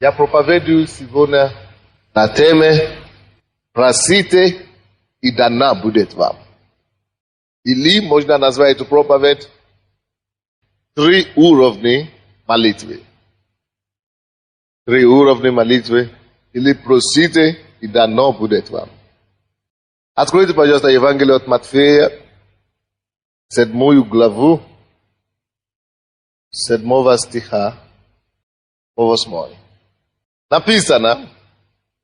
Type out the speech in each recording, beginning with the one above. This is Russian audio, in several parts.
Я проповедую сегодня на теме «Просите, и дана будет вам». Или можно назвать эту проповедь «Три уровня молитвы». Три уровня молитвы. Или «Просите, и дано будет вам». Откройте, пожалуйста, Евангелие от Матфея, 7 главу, 7 стиха по 8. Написано,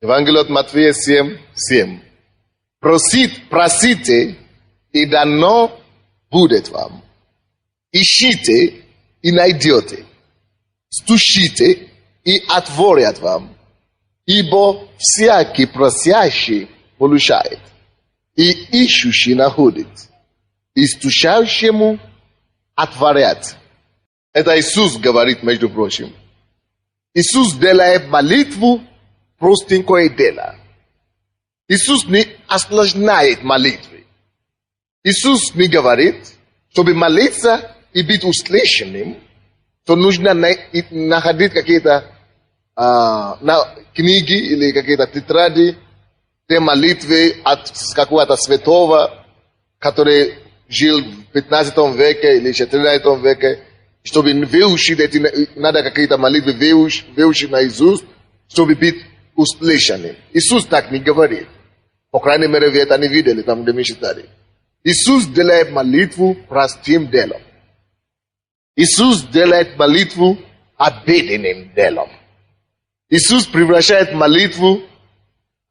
Евангелие от Матфея 7:7. Просите, и дано будет вам. Ищите, и найдете. Стучите, и отворят вам. Ибо всякий просящий получает, и ищущий находит, и стучащему отворят. Это Иисус говорит, между прочим. Иисус делает молитву простенькое дело. Иисус не осложняет молитвы. Иисус не говорит, чтобы молиться и быть услышанным, то нужно находить какие-то книги или какие-то тетради, те молитвы от какого-то святого, который жил в 15 веке или 14 веке, чтобы выучить эти, надо какие-то молитвы выучить наизусть, чтобы быть услышанным. Иисус так не говорит. По крайней мере, вы это не видели там, где мы читали. Иисус делает молитву простым делом. Иисус делает молитву обыденным делом. Иисус превращает молитву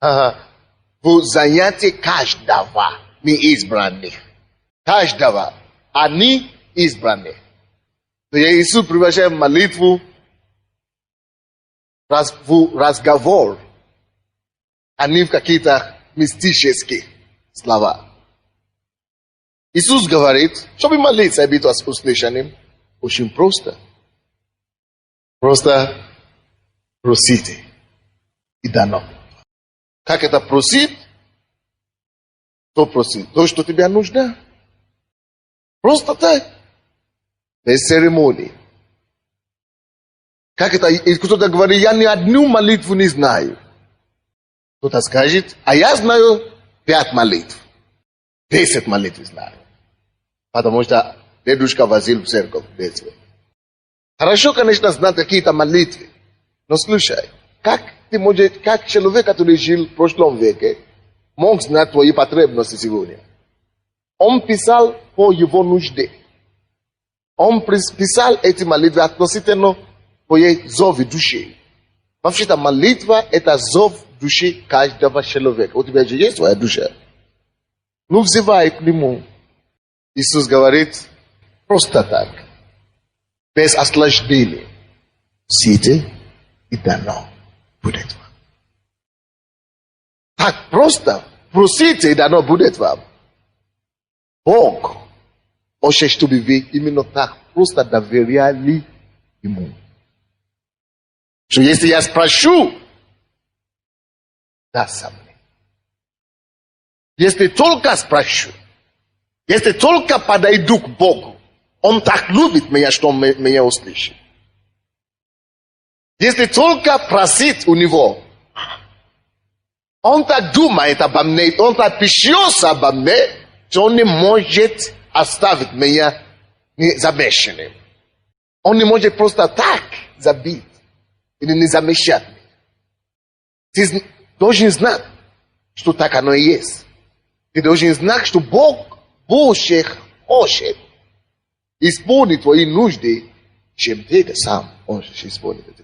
в занятие каждого неизбранных. Каждого. Они избранных. Иисус превращает молитву в разговор, а не в какие-то мистические слова. Иисус говорит, чтобы молиться и быть услышанным, очень просто. Просто просите, и дано. Как это просить? Что просить? То, что тебе нужно. Просто так. Без церемонии. Как это? Кто-то говорит, я ни одну молитву не знаю. Кто-то скажет, а я знаю 5 молитв. 10 молитв знаю. Потому что дедушка возил в церковь в детстве. Хорошо, конечно, знать какие-то молитвы. Но слушай, как человек, который жил в прошлом веке, мог знать твои потребности сегодня? Он писал по его нужде. Он писал эти молитвы относительно твоей зове души. Вообще-то молитва – это зов души каждого человека. У тебя же есть твоя душа. Ну, взывай к нему. Иисус говорит просто так. Без осложнений. Просите, и дано будет вам. Так просто. Просите, и дано будет вам. Бог хочет, чтобы вы именно так просто доверяли ему. Что если я спрошу, даст мне. Если только спрошу, если только подойду к Богу, Он так любит меня, что Он меня услышит. Если только просить у Него, Он так думает обо мне, Он так печется обо мне, что Он не может оставить меня незамеченным. Он не может просто так забить или не замечать меня. Ты должен знать, что так оно и есть. Ты должен знать, что Бог больше хочет исполнить твои нужды, чем ты сам хочешь исполнить это.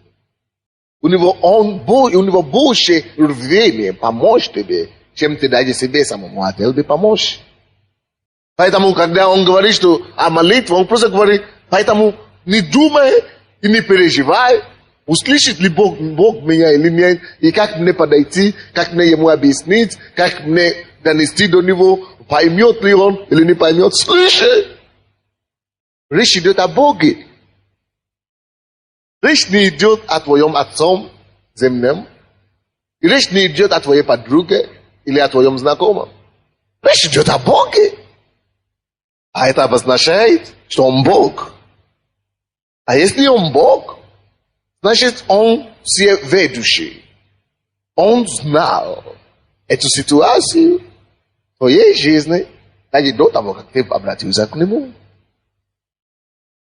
У него больше рвения помочь тебе, чем ты даже себе самому хотел бы помочь. Поэтому, когда он говорит, что о молитве, он просто говорит, поэтому не думай и не переживай, услышит ли Бог меня или нет, и как мне подойти, как мне ему объяснить, как мне донести до него, поймет ли он или не поймет. Слыши! Речь идет о Боге. Речь не идет о твоем отцом земном, и речь не идет о твоей подруге или о твоем знакомом. Речь идет о Боге. А это обозначает, что Он Бог. А если Он Бог, значит, Он все ведущие, он знал эту ситуацию в твоей жизни, даже до того, как ты обратился к нему.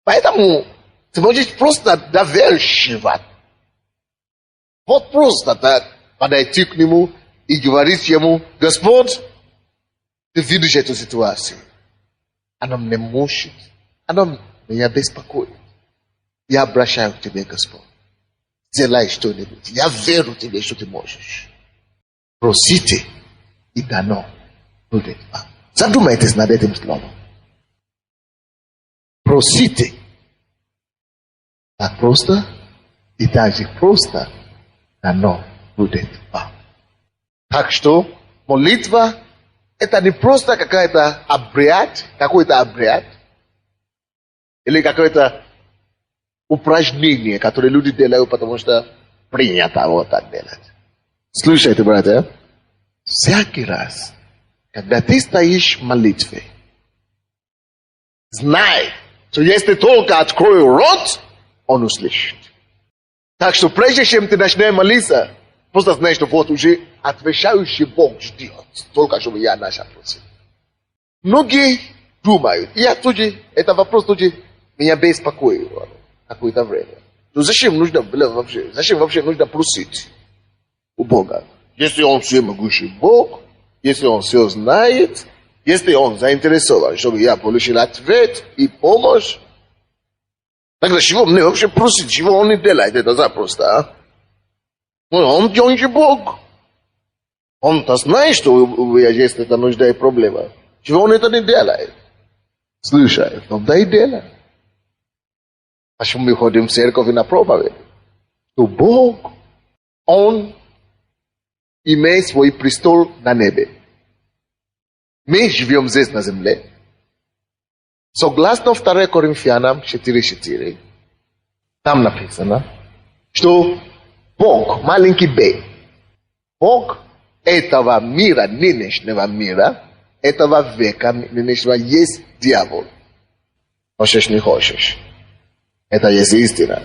Поэтому ты можешь просто доверчиво, вот просто так подойти к нему и говорить ему: Господь, ты видишь эту ситуацию, она меня мучит, она меня беспокоит. Я обращаюсь к тебе, Господь. Сделай что-нибудь. Я верю тебе, что ты можешь. Просите, и дано будет вам. Задумайтесь над этим словом. Просите. Так просто, и так же просто дано будет вам. Так что молитва — это не просто какой-то обряд, или какое-то упражнение, которое люди делают, потому что принято вот так делать. Слушайте, братья, всякий раз, когда ты стоишь в молитве, знай, что если только открою рот, он услышит. Так что прежде чем ты начнешь молиться, просто знай, что вот уже отвечающий Бог ждет, только чтобы я начал просить. Многие думают, я тоже, это вопрос тоже меня беспокоит какое-то время. Ну зачем нужно нужно просить у Бога? Если Он всемогущий Бог, если Он все знает, если Он заинтересован, чтобы я получил ответ и помощь, тогда чего мне вообще просить? Чего Он не делает это запросто, а? Он же Бог. Он-то знает, что у меня есть эта нужда и проблема. Чего Он это не делает? Слушай, Он да и делает. Почему мы ходим в церковь и на проповедь? То Бог, Он имеет свой престол на небе. Мы живем здесь на земле. Согласно 2 Коринфянам 4:4, там написано, что Бог, маленький Б, Бог этого мира, нынешнего мира, этого века нынешнего, есть дьявол. Хочешь, не хочешь. Это есть истина.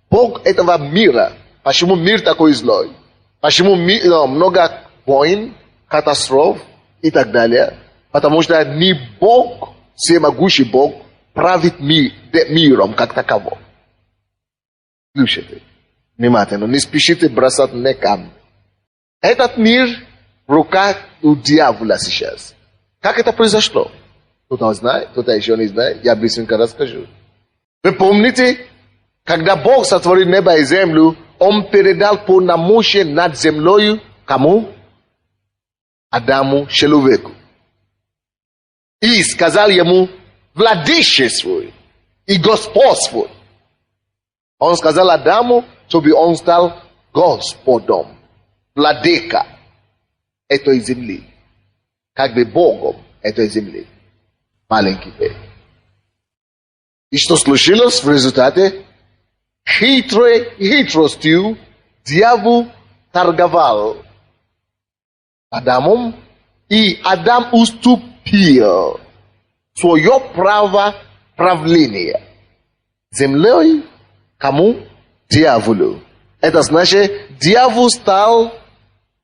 Бог этого мира. Почему мир такой злой? Почему много войн, катастроф и так далее? Потому что не Бог, всемогущий Бог, правит миром как таково. Слушайте, внимательно, не спешите бросать на камни. Этот мир в руках у дьявола сейчас. Как это произошло? Кто-то знает, кто-то еще не знает. Я быстренько расскажу. Вы помните, когда Бог сотворил небо и землю, Он передал полномочия над землей кому? Адаму, человеку. И сказал ему: владычествуй и господствуй. Он сказал Адаму, чтобы он стал Господом, владыка этой земли, как бы Богом этой земли. Маленький Б. И что случилось в результате? Хитростью дьявол торговал Адамом, и Адам уступил свое право правления землей кому? Дьяволу. Это значит, дьявол стал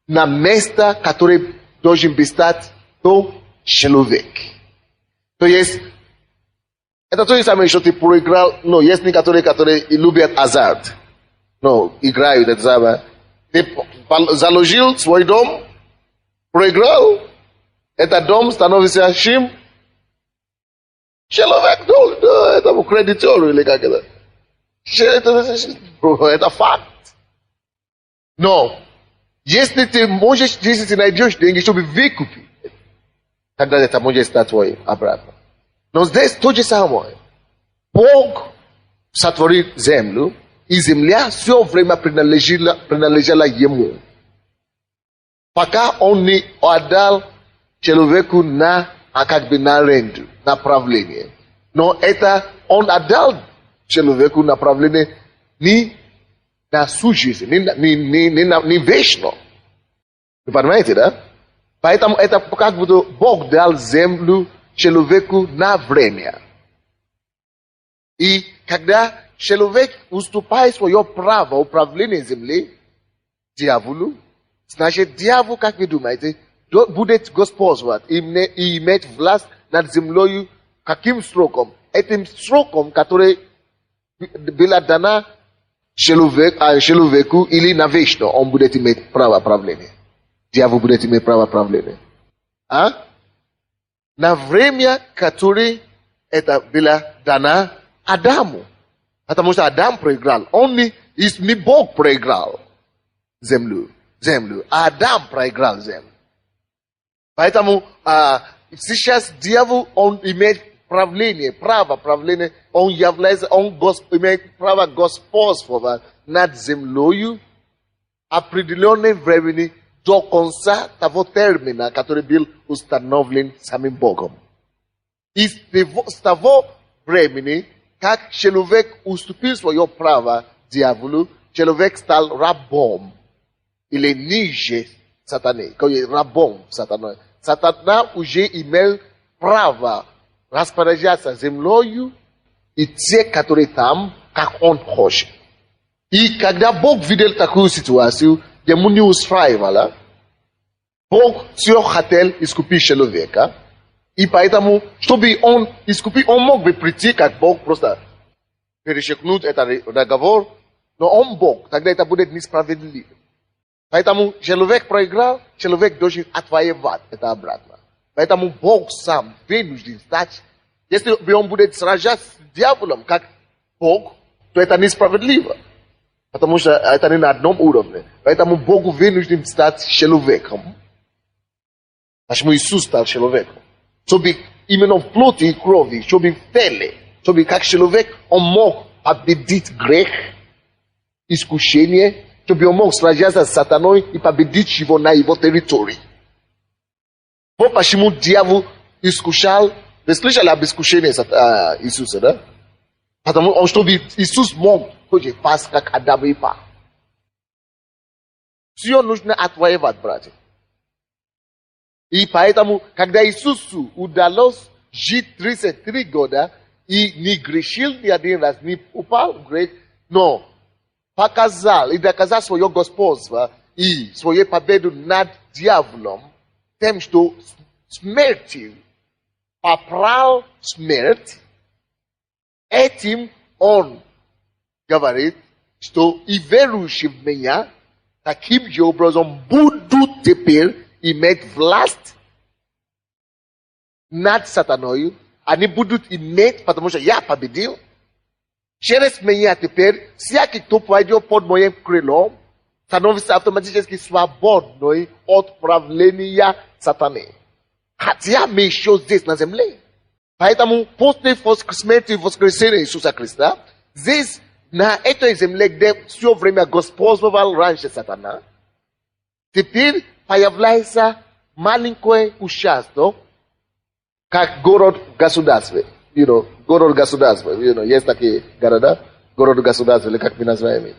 на место, которое должен быть стать то человек. То есть, это то же самое, что ты проиграл. Но есть некоторые, которые любят азарт. Но играют это самое. Ты заложил свой дом, проиграл. Этот дом становится чим? Человек, этому кредитору или как это. Это факт. Но, если ты можешь, если ты найдешь деньги, чтобы выкупить, тогда это может стать твоим обратно. Но здесь то же самое. Бог сотворил землю, и земля все время принадлежала Ему. Пока Он не отдал человеку на аренду, на правление. Но это Он отдал человеку направление не на всю жизнь, не вечно. Вы понимаете, да? Поэтому это как будто Бог дал землю человеку на время. И когда человек уступает свое право управления землей дьяволу, значит, дьявол, как вы думаете, будет господствовать и иметь власть над землей каким сроком? Этим сроком, который была дана человеку или навечно, он будет иметь право правления. Дьявол будет иметь право правления. А? На время, которое это было дано Адаму. Потому что Адам проиграл. Он не Бог проиграл землю. А Адам проиграл землю. Поэтому сейчас дьявол, он имеет правление, право правления, он является, имеет право господствовать над землей определенное времени до конца того термина, который был установлен самим Богом. И с того времени, как человек уступил свое право дьяволу, человек стал рабом или ниже сатаны, рабом сатаны. Сатана уже имел право распоряжаться землей и те, которые там, как он хочет. И когда Бог видел такую ситуацию, ему не устраивало, Бог все хотел искупить человека, и поэтому, чтобы он искупил, он мог бы прийти, как Бог, просто перечеркнуть этот договор, но он Бог, тогда это будет несправедливо. Поэтому человек проиграл, человек должен отвоевать это обратно. Поэтому Бог сам вынужден стать. Если он будет сражаться с дьяволом, как Бог, то это несправедливо. Потому что это не на одном уровне. Поэтому Бог вынужден стать человеком. Почему Иисус стал человеком? Чтобы именно в плоти и крови, чтобы в теле, чтобы как человек он мог победить грех, искушение, чтобы он мог сражаться с сатаной и победить его на его территории. Вот почему дьявол искушал. Вы слышали об искушении Иисуса, да? Потому чтобы Иисус мог пасть, как Адам и Ева. Все нужно отвоевать, братья. И поэтому, когда Иисусу удалось жить 33 года и не грешил ни один раз, не упал в грех, но показал и доказал свое господство и свою победу над дьяволом, тем, что смертью попрал смерть, этим он говорит, что и верующие в меня таким же образом будут теперь иметь власть над сатаной, они будут иметь, потому что я победил. Через меня теперь всякий, кто пойдет под моим крылом, становится автоматически свободной от правления сатаны. Хотя мы еще здесь на земле. Поэтому после смерти и воскресения Иисуса Христа, здесь на этой земле, где все время господствовал раньше сатана, теперь появляется маленькое участок, как город-государство. Город-государство. Есть такие города, город-государство, или как мы называем их.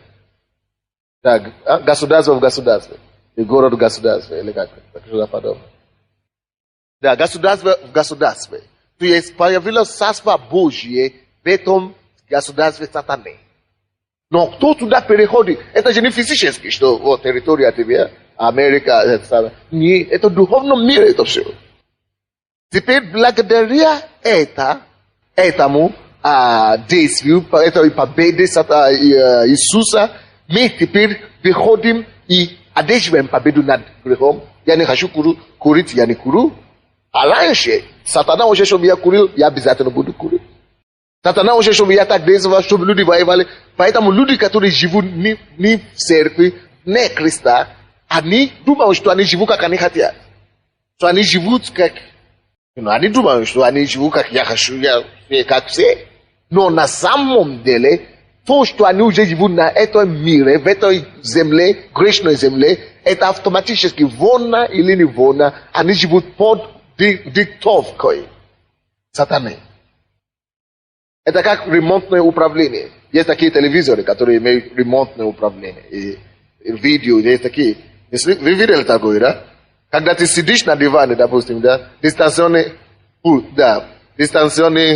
Так, государство в государстве. И город-государство, или как, что-то подобное. Да, государство в государстве. То есть появилось царство Божье в этом государстве сатаны. Но кто туда переходит? Это же не физически, что вот территория тебе, Америка, это. Не, это в духовном мире это все. Теперь благодаря этому действию, этой победе Иисуса, мы теперь выходим и одерживаем победу над грехом. Я не хочу курить, я не курю. А раньше, сатана уже, чтобы я курил, я обязательно буду курить. Сатана уже, чтобы я так действовал, чтобы люди воевали. Поэтому люди, которые живут не в церкви, не Христа, они думают, что они живут, как они хотят. Что они живут, как... Они думают, что они живут, как я хочу, как все. Но на самом деле, то, что они уже живут на этом мире, в этой земле, грешной земле, это автоматически вольно или не вольно, они живут под диктовкой сатаны. Это как ремонтное управление. Есть такие телевизоры, которые имеют ремонтное управление. И видео, есть такие. Вы видели такое, да? Когда ты сидишь на диване, допустим, да, дистанционное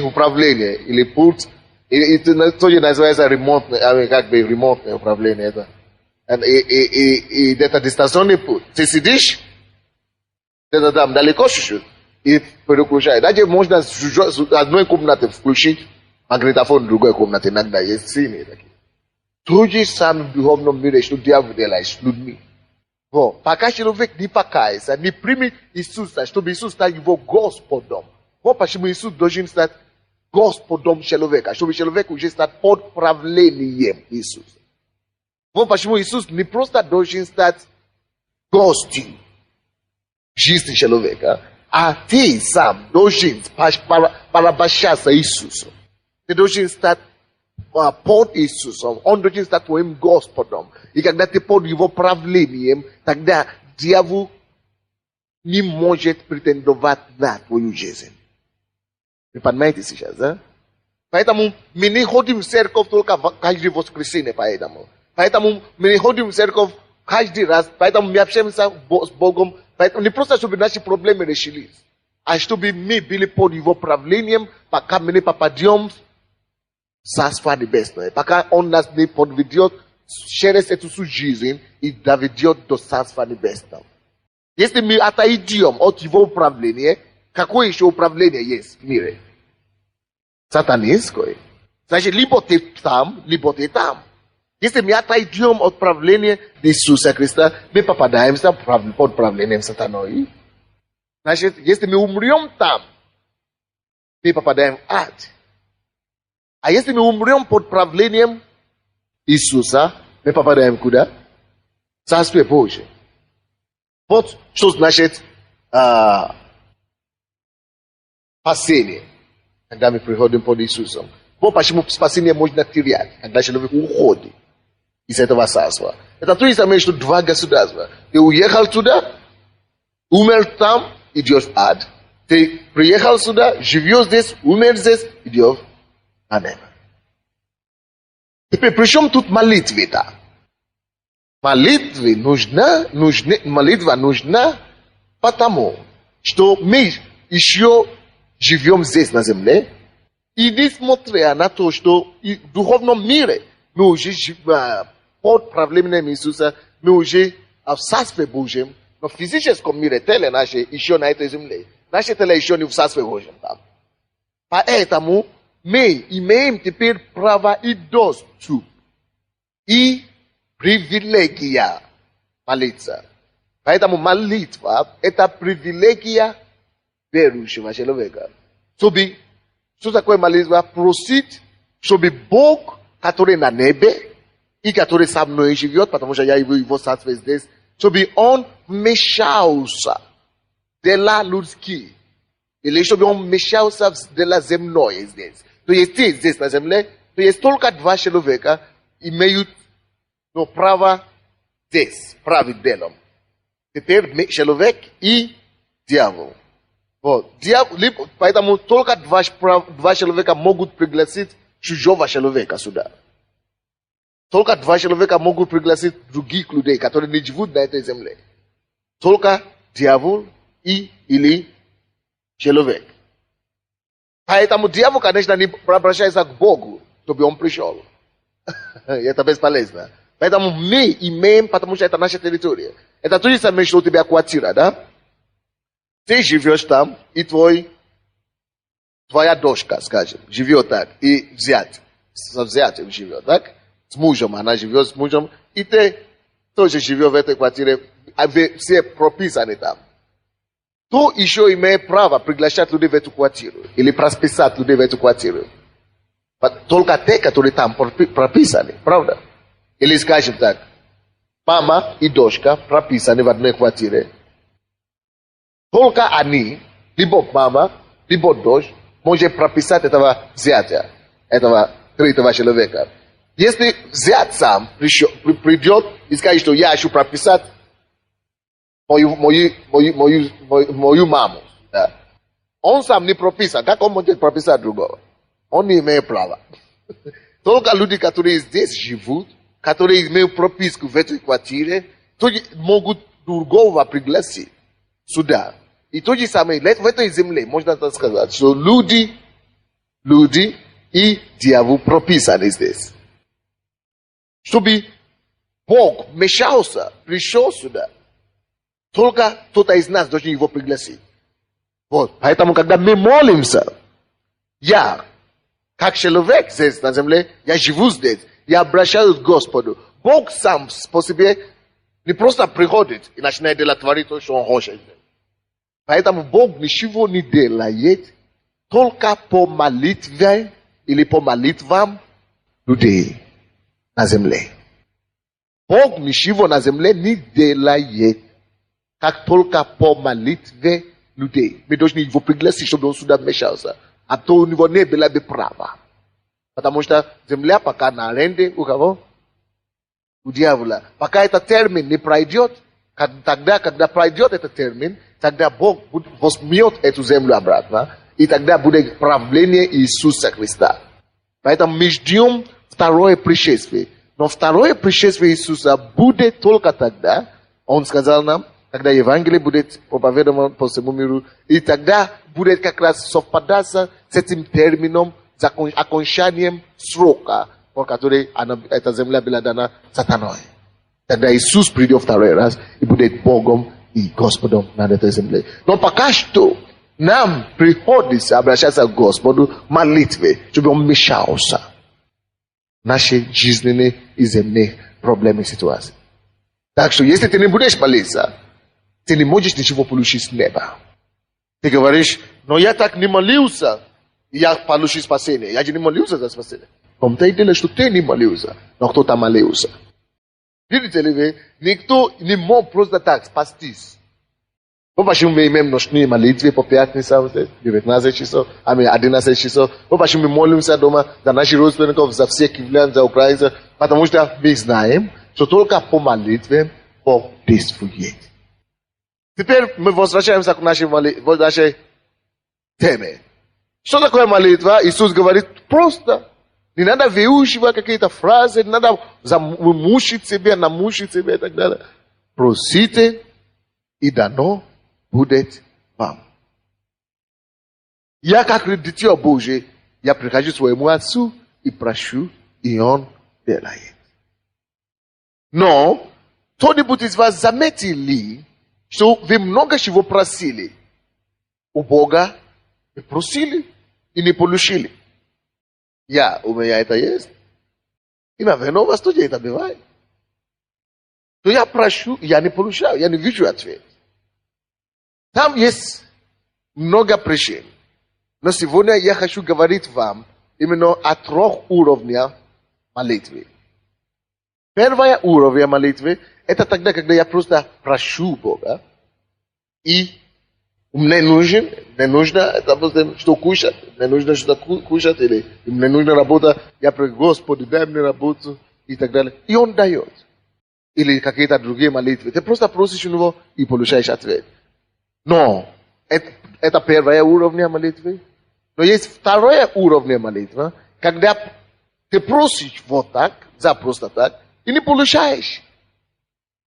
управление или пульт, Это тоже называется ремонтное, как бы ремонтное управление. Это. И где-то дистанционный путь. Ты сидишь, где-то там далеко чуть-чуть, и переключаешь. Даже можно с одной комнаты включить магнитофон в другой комнате. Иногда есть сильные такие. То же самое в духовном мире, что дьявол делает с людьми. Вот. Пока человек не покается, не примет Иисуса, чтобы Иисус стал его Господом. Вот почему Иисус должен стать Господом человека, чтобы человек уже стал под правлением Иисуса. Вот почему Иисус не просто должен стать гостем жизни человека, а ты сам должен порабощаться Иисусом. Ты должен стать под Иисусом, Он должен стать твоим Господом. И когда ты под Его правлением, тогда дьявол не может претендовать на твою жизнь. Вы понимаете сейчас, да? Поэтому мы не ходим в церковь только каждое воскресенье, поэтому мы не ходим в церковь каждый раз, поэтому мы общаемся с Богом, поэтому не просто чтобы наши проблемы решились, а чтобы мы были под Его правлением, пока мы не попадем Царство Небесное, пока Он нас не подведет через эту жизнь и доведет до Царства Небесного. Если мы отойдем от Его управления, какое еще управление есть в мире? Сатанинское. Значит, либо ты там, либо ты там. Если мы отойдем от правления Иисуса Христа, мы попадаемся под правлением сатаны. Значит, если мы умрем там, мы попадаем в ад. А если мы умрем под правлением Иисуса, мы попадаем куда? В Царствие Божие. Вот что значит спасение, когда мы приходим под Иисусом. Вот почему спасение можно терять, когда человек уходит из этого царства. Это то же самое, что два государства. Ты уехал туда, умер там, идешь в ад. Ты приехал сюда, живешь здесь, умер здесь, идешь на небо. Теперь, при чем тут молитва-то? Молитва нужна, потому что мы еще живем здесь на земле, и несмотря на то, что в духовном мире мы уже под правлением Иисуса, мы уже в Царстве Божьем, но в физическом мире теле наше еще на этой земле. Наше теле еще не в Царстве Божьем там. Поэтому мы имеем теперь право и доступ, и привилегия молиться. Поэтому молитва – это привилегия верующего человека. Что такое молитва? Просить, чтобы Бог, который на небе, и который со мной живет, потому что я его царстве здесь, чтобы Он вмешался в дела людские. Или чтобы Он вмешался в дела земное здесь. То есть ты здесь на земле, то есть только два человека имеют право здесь, править делом. Теперь человек и дьявол. Вот. Поэтому только два человека могут пригласить чужого человека сюда. Только два человека могут пригласить других людей, которые не живут на этой земле. Только дьявол или человек. Поэтому дьявол, конечно, не обращается к Богу, чтобы он пришел. Это бесполезно. Поэтому мы имеем, потому что это наша территория. Это то же самое, что у тебя квартира, да? Ты живешь там, и твоя дочка, скажем, живет так, и со зятем живет, так? С мужем, она живет с мужем, и ты тоже живешь в этой квартире, а все прописаны там. Кто еще имеет право приглашать людей в эту квартиру, или расписать людей в эту квартиру? Только те, которые там прописаны, правда? Или скажем так, мама и дочка прописаны в одной квартире. Только они, либо мама, либо дочь, может прописать этого зятя, этого третьего человека. Если зять сам придет и скажет, что я хочу прописать мою маму, да. Он сам не прописан, как он может прописать другого? Он не имеет права. Только люди, которые здесь живут, которые имеют прописку в этой квартире, могут другого пригласить сюда. И то же самое, в этой земле, можно так сказать, что люди и дьявол прописан здесь. Чтобы Бог вмешался, пришел сюда, только кто-то из нас должен его пригласить. Вот. Поэтому, когда мы молимся, я, как человек здесь на земле, я живу здесь, я обращаюсь к Господу. Бог сам по себе не просто приходит и начинает делать, творить то, что Он хочет. Поэтому Бог ничего не делает, только по молитве или по молитвам людей на земле. Бог ничего на земле не делает, как только по молитве людей. Мы должны его пригласить, чтобы он сюда вмешался. А то у него не было бы права. Потому что земля пока на аренде у кого? У дьявола. Пока этот термин не пройдет, тогда, когда пройдет этот термин, тогда Бог возьмет эту землю обратно, и тогда будет правление Иисуса Христа. Поэтому мы ждем второе пришествие. Но второе пришествие Иисуса будет только тогда, Он сказал нам, когда Евангелие будет проповедовано по всему миру, и тогда будет как раз совпадаться с этим термином, с окончанием срока, по который эта земля была дана сатаной. Тогда Иисус придет второй раз и будет Богом и Господом над этой землей. Но пока что нам приходится обращаться к Господу в молитве, чтобы Он вмешался в наши жизненные и земные проблемы и ситуации. Так что, если ты не будешь молиться, ты не можешь ничего получить с неба. Ты говоришь, но я так не молился, и я получу спасение. Я же не молился за спасение. В том-то и дело, что ты не молился, но кто-то молился. Видите ли вы, никто не мог просто так спастись. Почему мы имеем ночные молитвы по пятницам, 19 часов, 11 часов? Почему мы молимся дома за наших родственников, за всех киевлян, за украинцев? Потому что мы знаем, что только по молитве Бог действует. Теперь мы возвращаемся к нашей теме. Что такое молитва? Иисус говорит просто. Не надо выучивать какие-то фразы, не надо замучить себя, намучить себя и так далее. Просите, и дано будет вам. Я, как дитя Божие, я прихожу к своему Отцу и прошу, и Он делает. Но, кто-нибудь из вас заметили, что вы много чего просили у Бога, и просили, и не получили. У меня это есть. И, наверное, у вас тоже это бывает. То я прошу, я не получаю, я не вижу ответ. Там есть много причин. Но сегодня я хочу говорить вам именно о 3 уровнях молитвы. Первый уровень молитвы – это тогда, когда я просто прошу Бога, и мне не нужно это, что кушать, мне нужно что-то кушать, или мне нужна работа, я прошу, Господи, дай мне работу, и так далее. И Он дает. Или какие-то другие молитвы. Ты просто просишь у Него и получаешь ответ. Но это первый уровень молитвы. Но есть второй уровень молитвы, когда ты просишь вот так, за просто так, и не получаешь.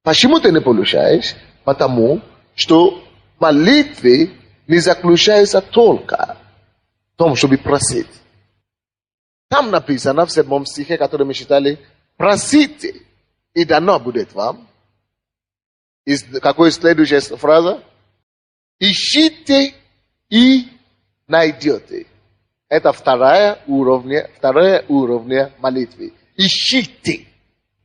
Почему ты не получаешь? Потому что молитвы не заключаются только в том, чтобы просить. Там написано в 7 стихе, который мы читали, просите, и дано будет вам. И какая следующая фраза? Ищите и найдете. Это второе уровень молитвы. Ищите.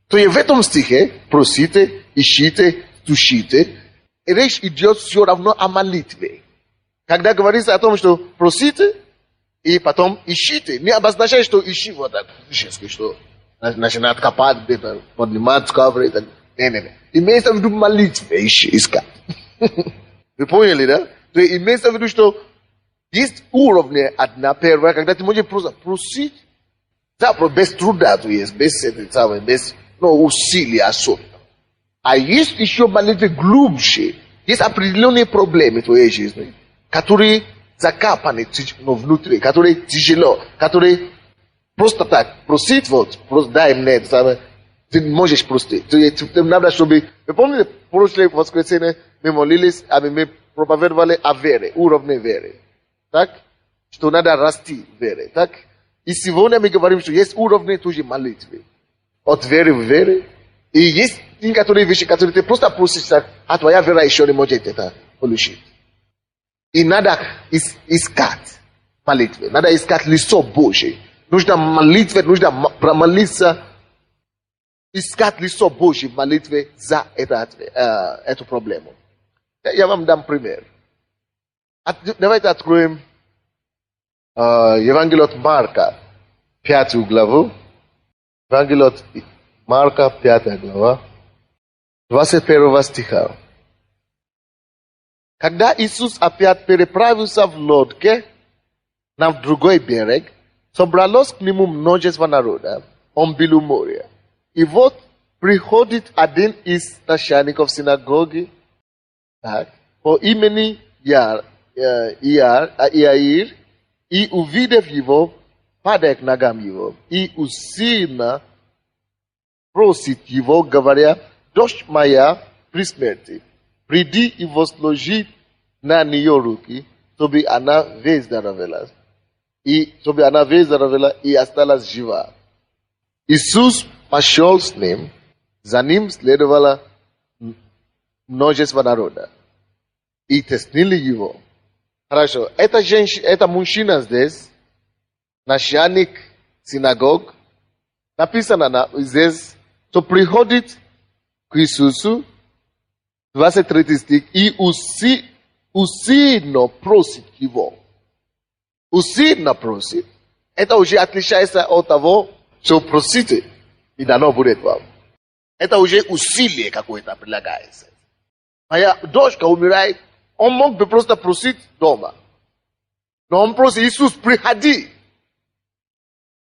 То есть в этом стихе просите, ищите, стучите. Речь идет все равно о молитве. Когда говорится о том, что просите и потом ищите, не обозначает, что ищи вот так, что начинает копать, поднимать ковры. Не. Имеется в виду молитве искать. Вы поняли, да? То есть имеется в виду, что есть уровни одна первая, когда ты можешь просто просить, без труда, то есть, без усилия особенно. А есть еще молитвы глубже. Есть определенные проблемы в твоей жизни, которые закапаны внутри, которые тяжело, которые просто так просить, просто дай мне это самое, ты не можешь простить. Тебе надо, чтобы... Вы помните, в прошлое воскресенье мы молились, мы проповедовали о вере, уровне веры. Так? Что надо расти в вере. Так? И сегодня мы говорим, что есть уровни тоже молитвы. От веры в веру. И есть некоторые вещи, которые ты просто просишь, а твоя вера еще не может это получить. И надо искать молитвы. Надо искать лицо Божье. Нужно молитвы, нужно промолиться. Искать лицо Божье в молитве за эту проблему. Я вам дам пример. Давайте откроем Евангелие от Марка, 5 главу. Евангелие от Марка, 5 глава, 21 стиха. Когда Иисус опять переправился в лодке на другой берег, собралось к нему множество народа, он был у моря. И вот приходит один из начальников синагоги, так, по имени Иаир, и, увидев его, падает к ногам его, и усиленно просит его, говоря: «Дочь моя при смерти, приди и возложи на нее руки, чтобы она выздоровела, и осталась жива». Иисус пошел с ним, за ним следовало множество народа, и теснили его. Хорошо, это мужчина здесь, начальник синагог, написано здесь, что приходит к Иисусу, 23 стих, и усильно просит его. Усильно просит. Это уже отличается от того, что просите, и дано будет вам. Это уже усилие какое-то прилагается. Моя дочка умирает, он мог бы просто просить дома. Но он просит: Иисус, приходи.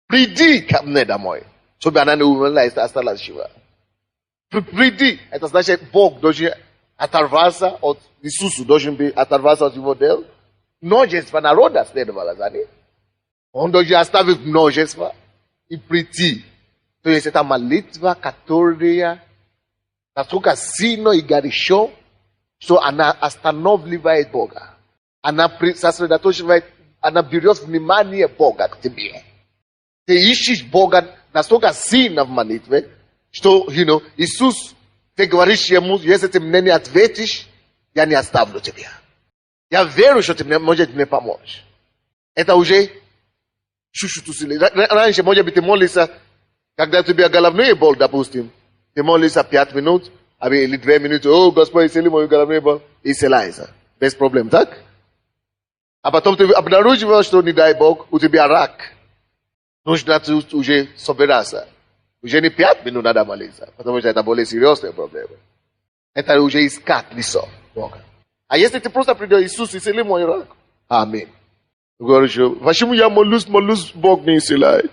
Приди ко мне домой, чтобы она не умерла и осталась жива. Приди. Это значит, Бог должен оторваться от Иисуса, должен оторваться от его дел. Множество народа следовало за ним. Он должен оставить множество и прийти. То есть это молитва, которая настолько сильно и горячо, что она останавливает Бога. Она сосредоточивает, она берет внимание Бога к тебе. Ты ищешь Бога настолько сильно в молитве, что, Иисус, ты говоришь ему: если ты мне не ответишь, я не оставлю тебя. Я верю, что ты можешь мне помочь. Это уже чуть-чуть усилие. Раньше, может быть, ты молишься, когда у тебя головная боль, допустим, ты молишься 5 минут, или 2 минуты: «О, Господь, исцели мою головную боль», и исцеляется. Без проблем, так? А потом ты обнаруживаешь, что, не дай Бог, у тебя рак. Нужно уже собираться. Уже не 5 минут надо молиться, потому что это более серьезная проблема. Это уже искать лицо Бога. А если ты просто придешь: Иисус, исцели мой рак. Аминь. Ты говоришь: почему я молюсь, Бог не исцеляет?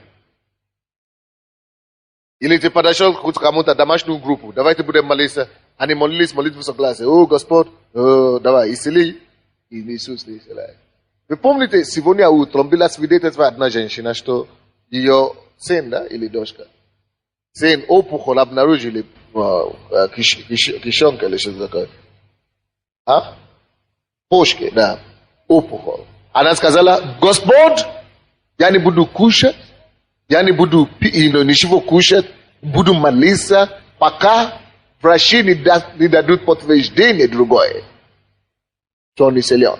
Или ты подошел к кому-то, домашнюю группу: давайте будем молиться. Они молились, молитву согласия. О, Господь, давай, исцели. И Иисус не исцеляет. Вы помните, сегодня утром была свидетельство одна женщина, что ее сын, да, или дочка, сын опухоль обнаружили кишонка или что-то такое. А? Почки, да, опухоль. Она сказала: Господь, я не буду кушать, я не буду ничего кушать, буду молиться, пока врачи не дадут подтверждение другое, что он исцелен.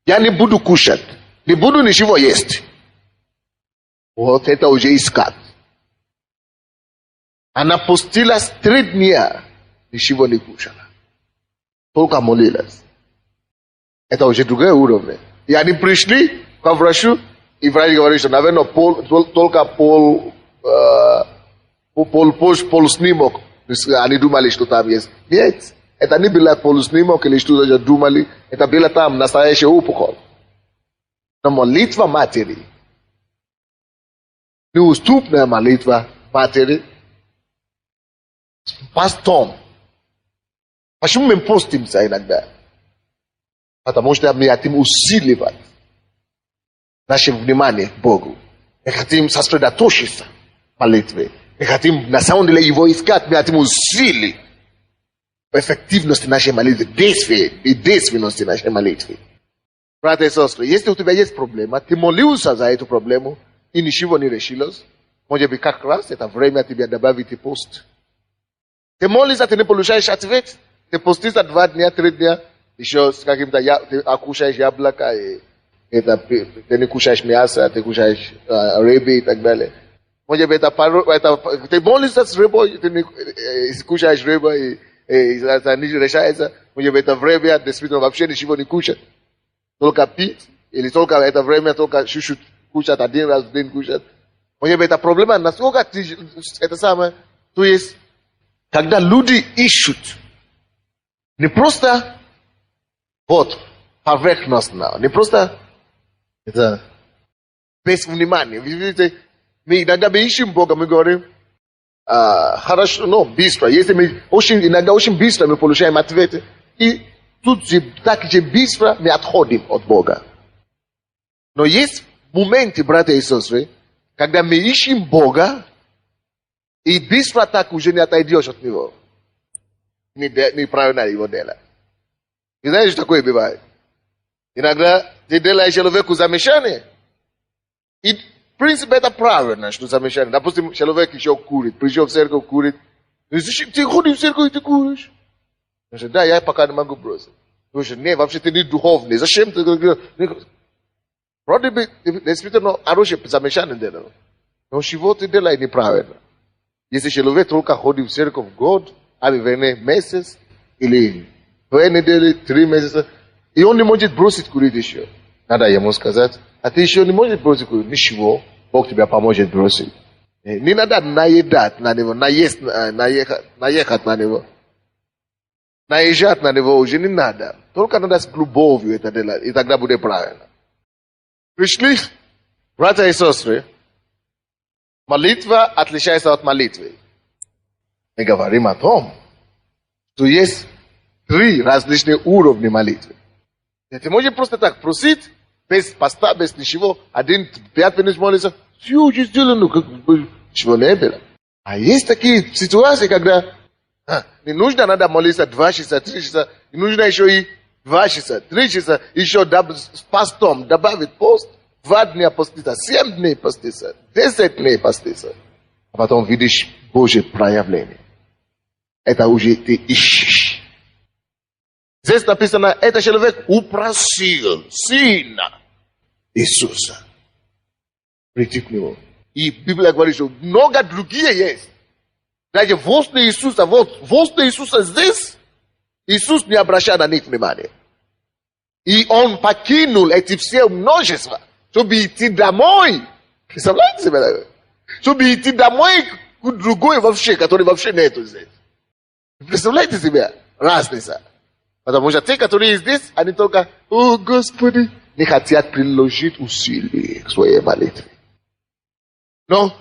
Я не буду кушать, не буду ничего есть. Вот это уже искать. Она постилась 3 дня, ничего не кушала. Только молилась. Это уже другой уровень. И они пришли к врачу, и врач говорит, что, наверное, только полуснимок. Они думали, что там есть. Нет, это не было полуснимок или что-то думали. Это было там настоящий опухоль. Но молитва матери, неуступная молитва матери, постом. Почему мы постимся иногда? Потому что мы хотим усиливать наше внимание к Богу. Мы хотим сосредоточиться в молитве. Мы хотим на самом деле его искать. Мы хотим усилить эффективность нашей молитвы, действие и действенности нашей молитвы. Братья и сестры, если у тебя есть проблема, ты молился за эту проблему, и ничего не решилось. Может быть, как раз это время тебе добавить пост. Ты молишься, ты не получаешь ответ. Ты постишься 2 дня, 3 дня, еще с каким-то, ты кушаешь яблоко, и это, ты не кушаешь мясо, ты кушаешь рыбу и так далее. Может быть, ты молишься с рыбой, ты не кушаешь рыбу, и это не решается. Может быть, это время действительно вообще ничего не кушать. Только пить, или только это время, только чуть-чуть кушать, 1 раз в день кушать. Может быть, это проблема, насколько ты, это самое, то есть, когда люди ищут, не просто вот поверхностно, не просто это без внимания. Вы видите, мы иногда мы ищем Бога, мы говорим, хорошо, но быстро. Если мы иногда очень быстро мы получаем ответы, и тут же так же быстро мы отходим от Бога. Но есть моменты, братья и сестры, когда мы ищем Бога, и быстро так уже не отойдешь от Него. Неправильно его делать. И знаете, что такое бывает? Иногда ты делаешь человеку замечание, и в принципе это правильно, что замечание. Допустим, человек еще курит, пришел в церковь, курит. Ты ходишь в церковь, ты куришь. Он говорит, да, я пока не могу бросить. Он говорит, нет, вообще ты не духовный. Зачем ты? Вроде бы, действительно, хорошее замечание делал. Но чего ты делаешь неправильно? Если человек только ходит в церковь год, или месяц, или 2 недели, 3 месяца, и он не может бросить курить еще. Надо ему сказать, а ты еще не можешь бросить курить. Ничего, Бог тебя поможет бросить. Не надо наедать на него, наехать на него. Наезжать на него уже не надо. Только надо с любовью это делать, и тогда будет правильно. Пришли, братья и сестры, молитва отличается от молитвы. Мы говорим о том, что есть 3 различных уровня молитвы. Ты можешь просто так просить, без поста, без ничего, 5 минут молиться, все уже сделано, как бы ничего не было. А есть такие ситуации, когда не нужно, надо молиться 2 часа, 3 часа, не нужно еще и 2 часа, 3 часа, еще с постом добавить пост, 2 дня поститься, 7 дней поститься, 10 дней поститься. А потом видишь Божье проявление. Это уже ты ищешь. Здесь написано, это человек упросил Сына Иисуса прийти к Нему. И Библия говорит, что много другие есть. Даже возле Иисуса, возле Иисуса здесь, Иисус не обращает на них внимания. И Он покинул эти все множества, чтобы идти домой. Представляете себе? Чтобы идти домой к другой вообще, который вообще нету здесь. Представляете себе разница? Потому что те, которые здесь, они только, о Господи, не хотят приложить усилия к своей молитве. Но,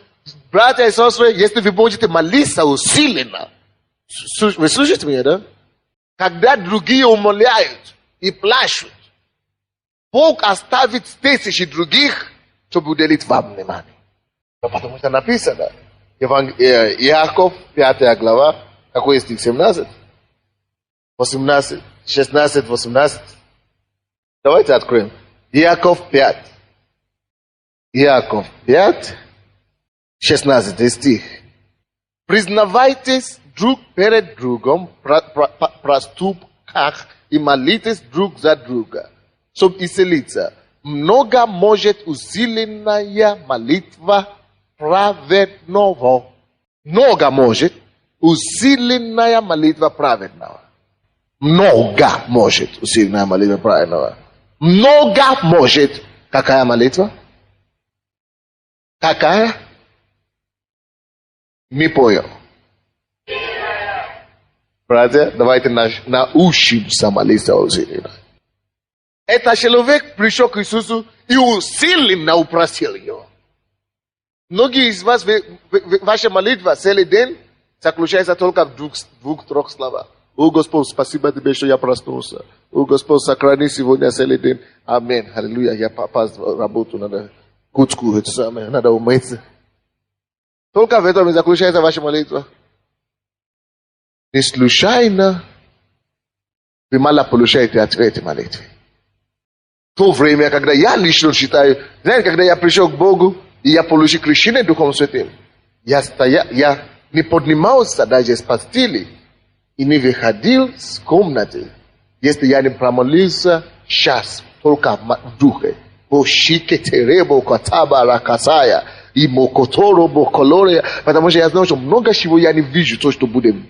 братья и сестры, если вы будете молиться усиленно, вы слышите меня, да? Когда другие умоляют и плачут, Бог оставит тысячи других, чтобы уделить вам внимание. Потому что написано, Иаков, 5 глава, какой стих? 17? 18, 16, 18. Давайте откроем. Иаков 5. Иаков 5, 16 стих. Признавайтесь друг перед другом в проступках и молитесь друг за друга, чтобы исцелиться. Много может усиленная молитва праведного. Много может усиленная молитва праведного. Много может усиленная молитва праведного. Много может. Какая молитва? Какая? Не понял. Братья, давайте научимся молиться усиленно. Это человек пришел к Иисусу и усиленно упросил его. Многие из вас, ваша молитва целый день заключается только в 2-3 словах. О, Господь, спасибо тебе, что я проснулся. О, Господь, сохрани сегодня целый день. Аминь. Аллилуйя. Я попал в работу, надо кучку, это самое, надо умыться. Только в этом заключается ваша молитва. Не случайно вы мало получаете ответы молитвы. В то время, когда я лично считаю, знаете, когда я пришел к Богу, я получил крещение Духом Святым, я не поднимался даже с постели и не выходил с комнаты, если я не промолился час только в духе. И мокоторо, боколория, потому что я знаю, что много чего я не вижу, то, что будет в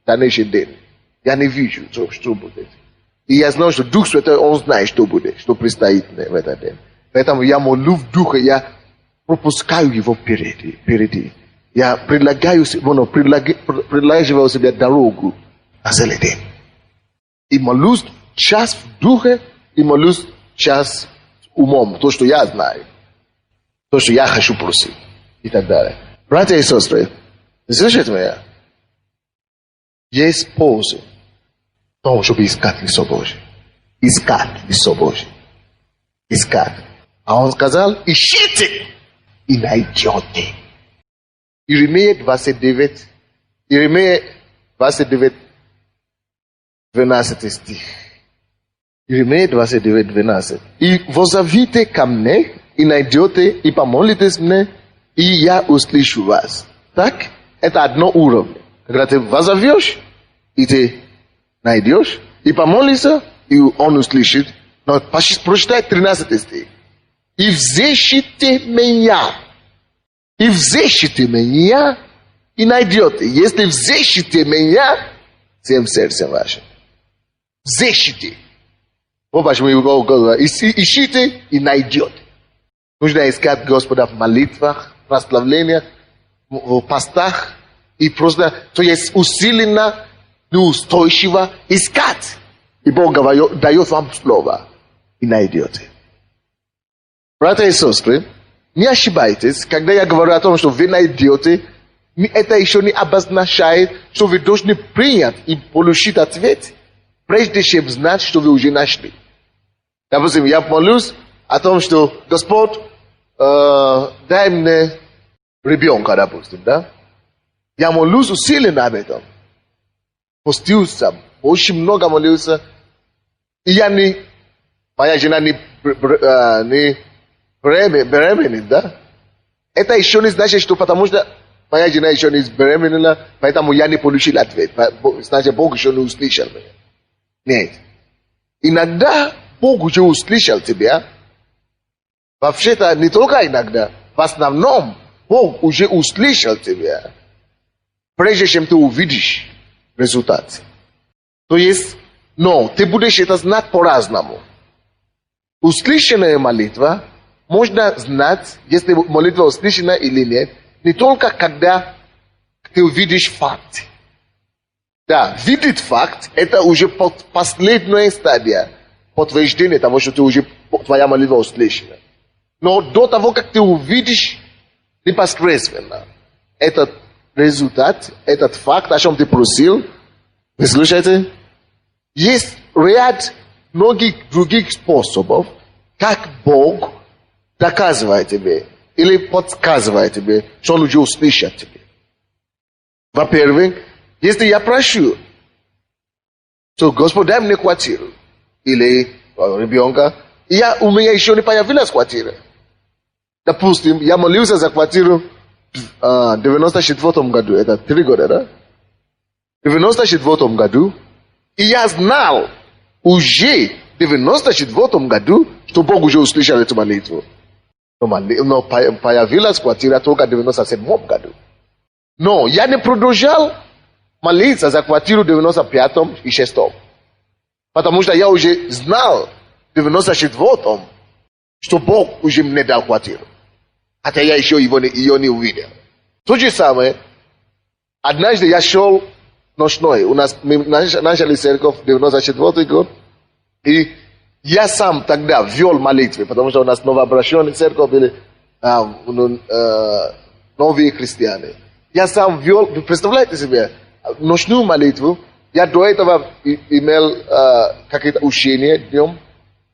дальнейший день. Я не вижу, что будет. И я знаю, что Дух Святой, Он знает, что будет, что предстоит в этот день. Поэтому я молю в Духе, я пропускаю его впереди. Я предлагаю себе дорогу на целый день. И молюсь час в Духе, и молюсь час умом, то, что я знаю. То, что я хочу просить. И так далее. Братья и сестры, слышите меня? Есть польза в том, чтобы искать лицо Божие. Искать лицо Божие. Искать. А он сказал, ищите и найдете. Иеремия 29, 12 стих. Иеремия 29, 12. И воззовите ко мне, и найдете, и помолитесь мне, и я услышу вас. Так? Это одно уровень. Когда ты воззовешь, и ты найдешь, и помолишься, и он услышит. Но прочитай 13 стих. И взыщите меня. И взыщите меня, и найдете. Если взыщите меня, всем сердцем вашим. Взыщите. Вот почему его говорят. Ищите и найдете. Нужно искать Господа в молитвах, в прославлениях, в постах. И просто, то есть усиленно, неустойчиво искать. И Бог дает вам слово. И найдете. Братья и сестры, не ошибайтесь, когда я говорю о том, что вы найдете, это еще не обозначает, что вы должны принять и получить ответ, прежде чем знать, что вы уже нашли. Допустим, я молюсь о том, что Господь, дай мне ребенка, допустим, да? Я молюсь усиленно об этом. Постился, очень много молился. И моя жена не беременна, да? Это еще не значит, что потому что моя жена еще не беременна, поэтому я не получил ответ. Значит, Бог еще не услышал меня. Нет. Иногда Бог уже услышал тебя. Вообще-то не только иногда. В основном Бог уже услышал тебя. Прежде чем ты увидишь результат. То есть, но ты будешь это знать по-разному. Услышанная молитва можно знать, если молитва услышана или нет, не только когда ты увидишь факт. Да, видеть факт, это уже последняя стадия подтверждения того, что твоя молитва услышана. Но до того, как ты увидишь непосредственно этот результат, этот факт, о чем ты просил, вы слышите? Есть ряд многих других способов, как Бог доказывает тебе или подсказывает тебе, что Он уже услышал тебе. Во-первых, если я прошу, что Господь дай мне квартиру или ребенка, и у меня еще не появилась квартира. Допустим, я молился за квартиру в 94 году, это 3 года, да? В 94 году, и я знал уже в 94 году, что Бог уже услышал эту молитву. Но появилась квартира только в 97 году. Но я не продолжал молиться за квартиру в 95 и 6. Потому что я уже знал в 94, что Бог уже мне дал квартиру. Хотя я еще ее не увидел. То же самое, однажды я шел ночной. Мы начали церковь в 94 год. И я сам тогда вел молитвы, потому что у нас новообращенная церковь были новые христиане. Я сам вел, представляете себе, ночную молитву. Я до этого имел какие-то учения днем.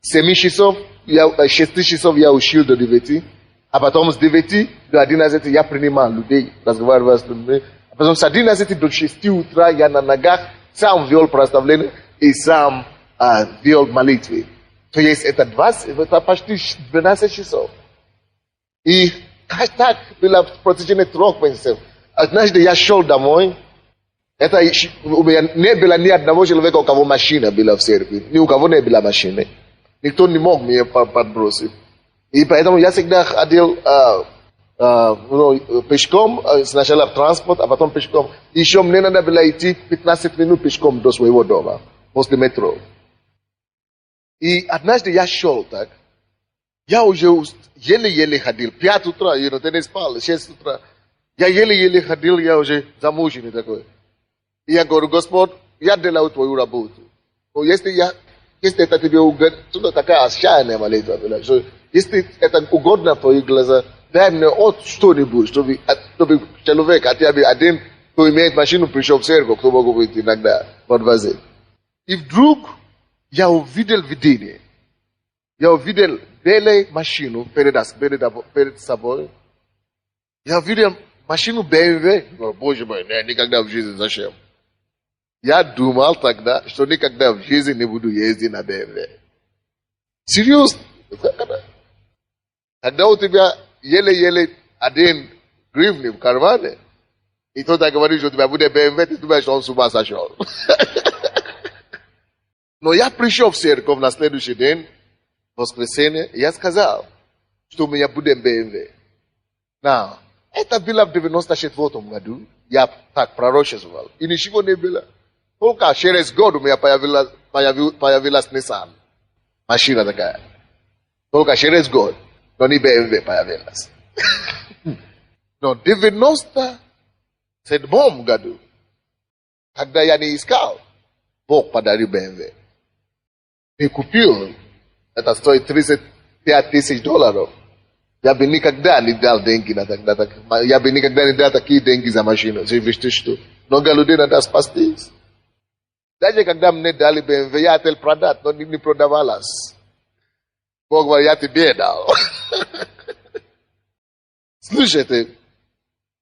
7 часов, 6 часов я учил до 9. А потом с 9 до 11 я принимал людей, разговаривал с людьми. А потом с 11 до 6 утра я на ногах сам вел прославление и сам вел молитвы. То есть это почти 12 часов. И Так было протяжение 3 месяцев. Однажды я шел домой. Это у меня не было ни одного человека, у кого машина была в церкви. Ни у кого не было машины. Никто не мог меня подбросить. И поэтому я всегда ходил пешком, сначала в транспорт, а потом пешком. Еще мне надо было идти 15 минут пешком до своего дома, после метро. И однажды я шел так. Я уже еле-еле ходил. 5 утра, ты не спал, 6 утра. Я еле-еле ходил, я уже замученный такой. И я говорю: Господь, я делаю твою работу. Но если это тебе угодно, это такая отчаянная молитва. Если это угодно в твоих глазах, дай мне что-нибудь, чтобы человек, хотя бы один, кто имеет машину, пришел в церковь, кто мог быть иногда подвозить. И вдруг я увидел видение. Я увидел белую машину перед собой. Я увидел машину BMW. Боже мой, никогда в жизни зачем? Я думал тогда, что никогда в жизни не буду ездить на BMW. Серьезно? Когда у тебя еле-еле 1 гривен в кармане, и кто-то говорит, что у тебя будет BMW, ты думаешь, что он с ума сошел. Но я пришел в церковь на следующий день, в воскресенье, и я сказал, что у меня будет BMW. Это было в 94 году, я так пророчествовал, и ничего не было. Только через год у меня появилась Nissan. Машина такая. Только через год, но не BMW появилась. Но в 97 году, когда я не искал, Бог подарил BMW. И купил, это стоит $35,000. Я бы никогда не дал деньги на так. Я бы никогда не дал такие деньги за машину. Что? Много людей надо спасти. Даже когда мне дали BMW, я хотел продать, но не продавалась. Бог говорит: я тебе дал. Слушайте,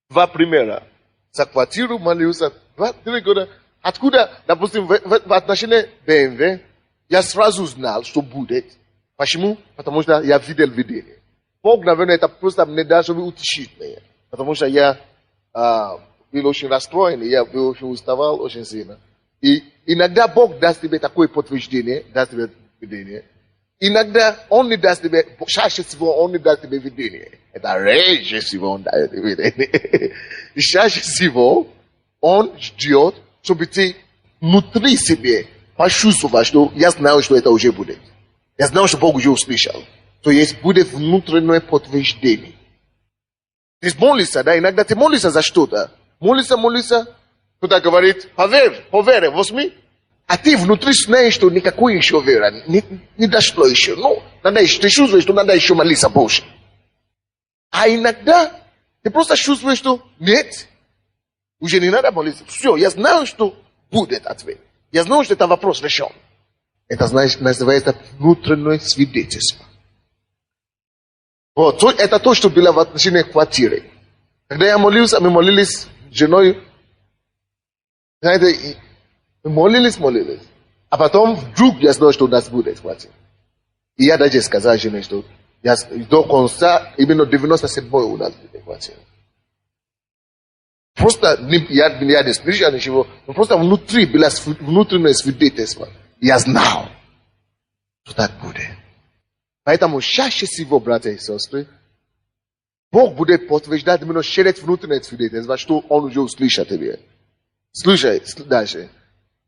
2 примера. За квартиру молился 2-3 года. Откуда, допустим, в отношении BMW, я сразу знал, что будет. Почему? Потому что я видел видение. Бог, наверное, это просто мне дал, чтобы утешить меня. Потому что я был очень расстроен, я был очень уставал, очень сильно. И иногда Бог даст тебе такое подтверждение, даст тебе видение. Иногда Он не даст тебе, чаще всего Он не даст тебе видение. Это реже всего Он дает видение. И чаще всего Он ждет, чтобы ты внутри себе почувствовал, что я знаю, что это уже будет. Я знаю, что Бог уже услышал. То есть будет внутреннее подтверждение. Ты молишься, да? Иногда ты молишься за что-то. Молишься. Кто-то говорит: поверь, возьми. А ты внутри знаешь, что никакой еще вера не дошло еще. Ну, надо еще, ты чувствуешь, что надо еще молиться больше. А иногда ты просто чувствуешь, что нет, уже не надо молиться. Все, я знаю, что будет ответ. Я знаю, что это вопрос решен. Это, значит, называется внутреннее свидетельство. Вот, это то, что было в отношении квартиры. Когда я молился, мы молились с женой. Знаете, мы молились. А потом вдруг я знал, что у нас будет квартира. И я даже сказал жене, что до конца, именно 97-й у нас будет квартира. Просто я не слышал ничего, но просто внутри было внутреннее свидетельство. Я знал, что так будет. Поэтому чаще всего, братья и сестры, Бог будет подтверждать именно через внутреннее свидетельство, что Он уже услышал тебе. Слушай, дальше.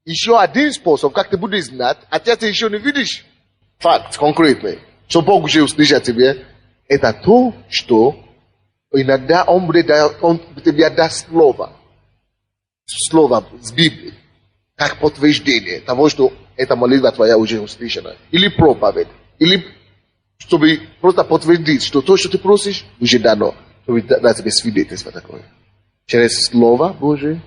Еще один способ, как ты будешь знать, хотя ты еще не видишь факт конкретный, что Бог уже услышал тебе, это то, что иногда Он тебе даст слово с Библии, как подтверждение того, что эта молитва твоя уже услышана. Или проповедь, или чтобы просто подтвердить, что то, что ты просишь, уже дано, чтобы дать тебе свидетельство такое. Через Слово Божие.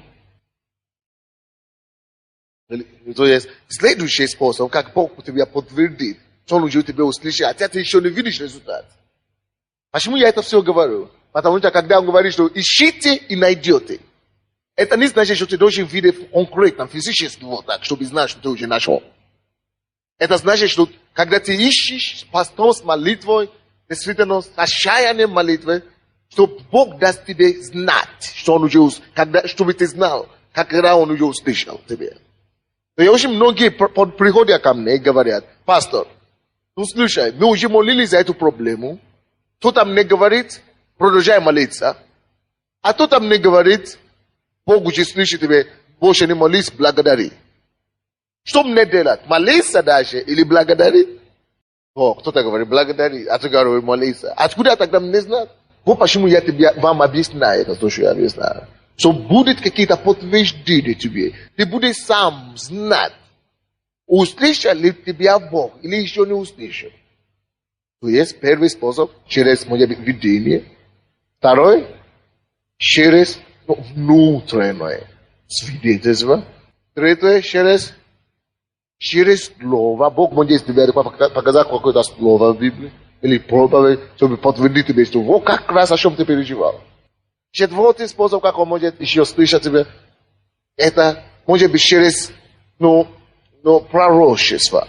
То есть следующий способ, как Бог тебя подтвердит, что Он уже тебя услышал, хотя ты еще не видишь результат. Почему я это все говорю? Потому что когда Он говорит, что ищите и найдете, это не значит, что ты должен видеть конкретно, физически вот так, чтобы знать, что ты уже нашел. Это значит, что когда ты ищешь с молитвой, действительно с отчаянием молитвы, что Бог даст тебе знать, что Он уже, чтобы ты знал, когда Он уже услышал тебе. И очень многие приходят ко мне и говорят: пастор, ну слушай, мы уже молились за эту проблему, кто-то мне говорит, продолжай молиться, а кто-то мне говорит, Бог уже слышит тебя, больше не молись, благодари. Что мне делать? Молиться дальше или благодарить? О, кто-то говорит, благодари, а ты говоришь, молиться. Откуда тогда мне знать? Вот почему я вам объясняю это, то, что я объясняю. Что будет какие-то подтверждения тебе. Ты будешь сам знать, услышал ли тебя Бог или еще не услышал. То есть первый способ через мое видение. Второй через внутреннее свидетельство. Третье через слово. Бог может тебе показать какое-то слово в Библии или проповедь, чтобы подтвердить тебе, что вот как раз о чем ты переживал. Четвертый способ, как Он может еще слышать тебя, это может быть через пророчество.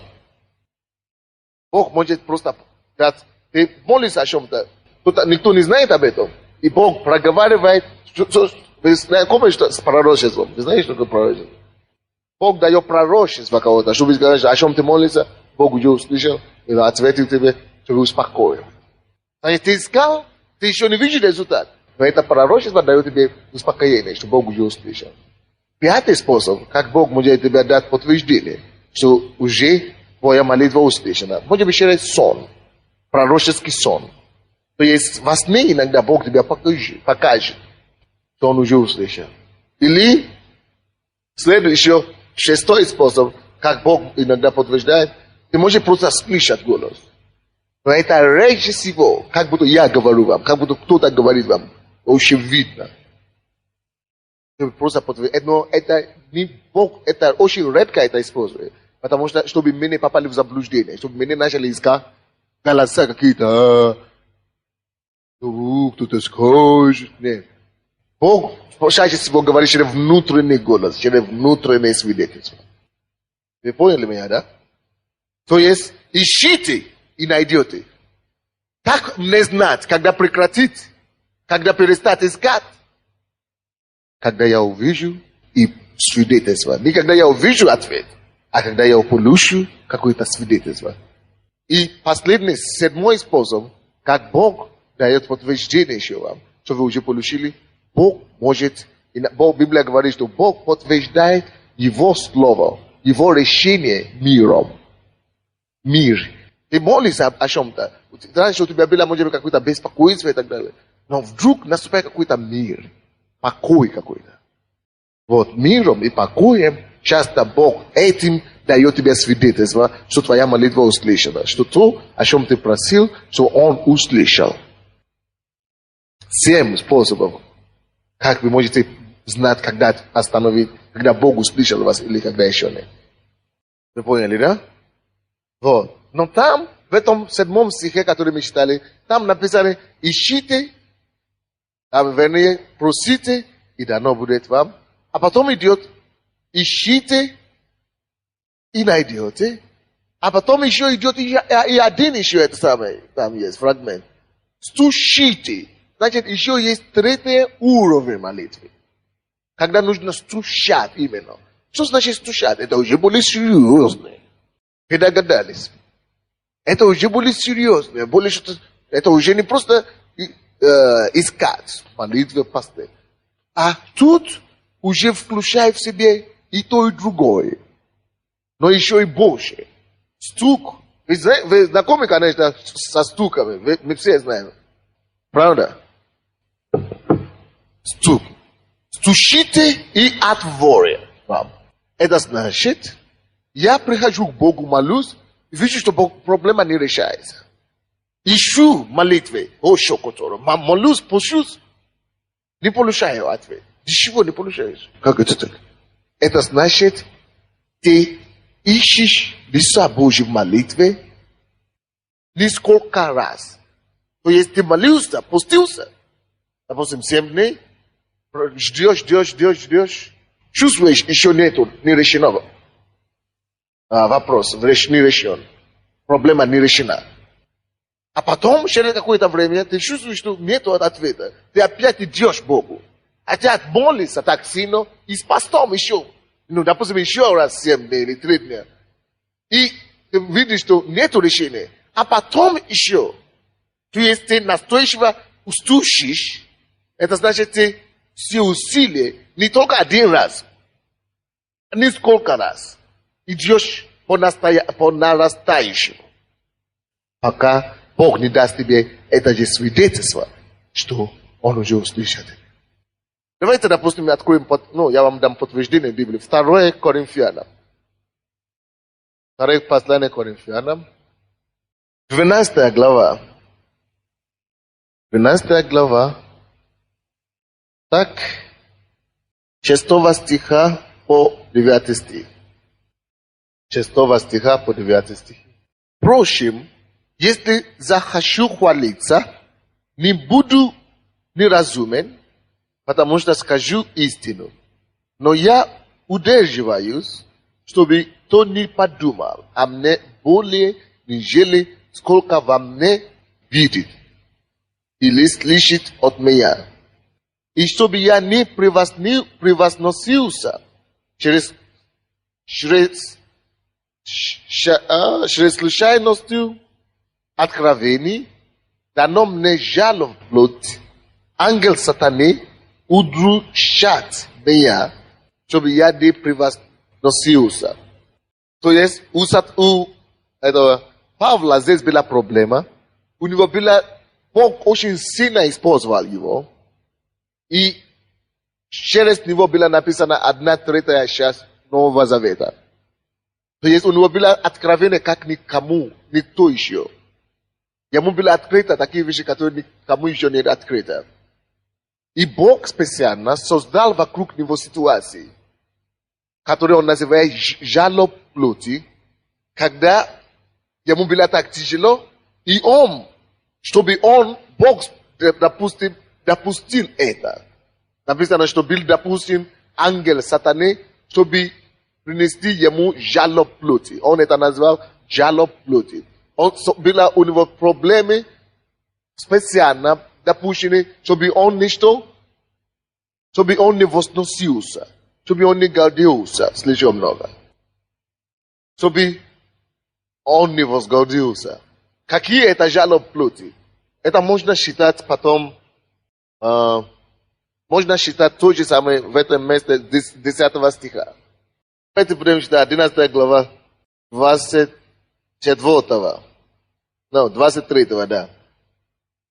Бог может просто дать, ты молишься о чем-то, никто не знает об этом, и Бог проговаривает. Вы знаете, что с пророчеством? Вы знаете, что такое пророчество? Бог дает пророчество кого-то, чтобы сказать, о чем ты молишься, Бог уже услышал, и ответил тебе, чтобы успокоил. Значит, ты искал, ты еще не видишь результат, но это пророчество дает тебе успокоение, что Бог уже услышал. Пятый способ, как Бог может тебе дать подтверждение, что уже твоя молитва услышана, может быть через сон, пророческий сон. То есть во сне иногда Бог тебе покажет, что Он уже услышал. Или следующий, шестой способ, как Бог иногда подтверждает, ты можешь просто слышать голос. Но это реже всего, как будто я говорю вам, как будто кто-то говорит вам, очень видно. Просто подтверждать. Но это не Бог, это очень редко это использует. Потому что, чтобы мы не попали в заблуждение, чтобы мы не начали искать голоса какие-то, кто-то скажет. Нет. Бог чаще всего говорит через внутренний голос, через внутреннее свидетельство. Вы поняли меня, да? То есть, ищите и найдете. Как мне знать, когда прекратить, когда перестать искать? Когда я увижу и свидетельство. Не когда я увижу ответ, а когда я получу какое-то свидетельство. И последний, седьмой способ, как Бог дает подтверждение еще вам, что вы уже получили. Бог может, Библия говорит, что Бог подтверждает Его слово, Его решение миром. Мир. Ты молишься о чем-то. Раньше у тебя было, может быть, какое-то беспокойство и так далее. Но вдруг наступает какой-то мир. Покой какой-то. Вот миром и покоем часто Бог этим дает тебе свидетельство, что твоя молитва услышана. Что то, о чем ты просил, что Он услышал. 7 способов. Как вы можете знать, когда остановить, когда Бог услышал вас или когда еще нет. Вы поняли, да? Вот. Но там, в этом 7 стихе, который мы читали, там написано: ищите, вернее, просите, и дано будет вам. А потом идет: ищите и найдете. А потом еще идет и один еще это самое, там есть фрагмент. Стучите. Значит, еще есть третий уровень молитвы. Когда нужно стучать именно. Что значит стучать? Это уже более серьезно. Вы догадались? Это уже более серьезно. Это уже не просто искать молитвы пастырь. А тут уже включает в себе и то, и другое. Но еще и больше. Стук. Вы знакомы, конечно, со стуками. Мы все знаем. Правда? Стук. Стучите и отворят вам. Это значит, я прихожу к Богу, молюсь, и вижу, что проблема не решается. Ищу молитвы, молюсь, пощусь, не получаю ответ. Ничего не получаешь. Как это так? Это значит, ты ищешь лица Божьей в молитве несколько раз. То есть ты молился, постился, допустим, 7 дней, ждешь, чувствуешь, еще нету, не решено. Вопрос не решен. Проблема не решена. А потом, через какое-то время, ты чувствуешь, что нет ответа. Ты опять идешь к Богу. Хотя молишься так сильно, и с постом еще, допустим, еще раз 7 дней или 3 дня. И ты видишь, что нет решения. А потом еще, то есть ты настойчиво уступишь, это значит, ты все усилия, не только один раз, несколько раз, идешь по нарастающему. Пока Бог не даст тебе это же свидетельство, что Он уже услышит. Давайте, допустим, откроем, я вам дам подтверждение Библии. 2 Коринфянам. 2 послание Коринфянам. 12 глава. 12 глава. Так, 6 стиха по 9 стих. 6 стиха по 9 стих. Впрочем, если захочу хвалиться, не буду неразумен, потому что скажу истину. Но я удерживаюсь, чтобы кто не подумал о мне более, нежели сколько во мне видит или слышит от меня. И чтобы я не превозносился через случайностью откровений, дано мне жалоб плоть, ангел сатаны удручат меня, чтобы я не превозносился. То есть у Павла здесь была проблема, у него Бог очень сильно использовал его, и через него была написана 1/3 часть Нового Завета. То есть у него было откровение, как никто еще. Ему было открыто такие вещи, которые никому еще не открыто. И Бог специально создал вокруг него ситуации, которые он называет жалоб плоти, когда ему было так тяжело, и чтобы Бог, допустил это. Написано, что был допустим ангел сатаны, чтобы принести ему жалоб плоти. Он это назвал жалоб плоти. Было у него проблемы специально допущены, чтобы он не возносился, чтобы он не гордился слишком много. Чтобы он не возгордился. Какие это жалоб плоти? Это можно считать потом, можно считать то же самое в этом месте 10 стиха. Давайте будем читать 11 глава 23, да.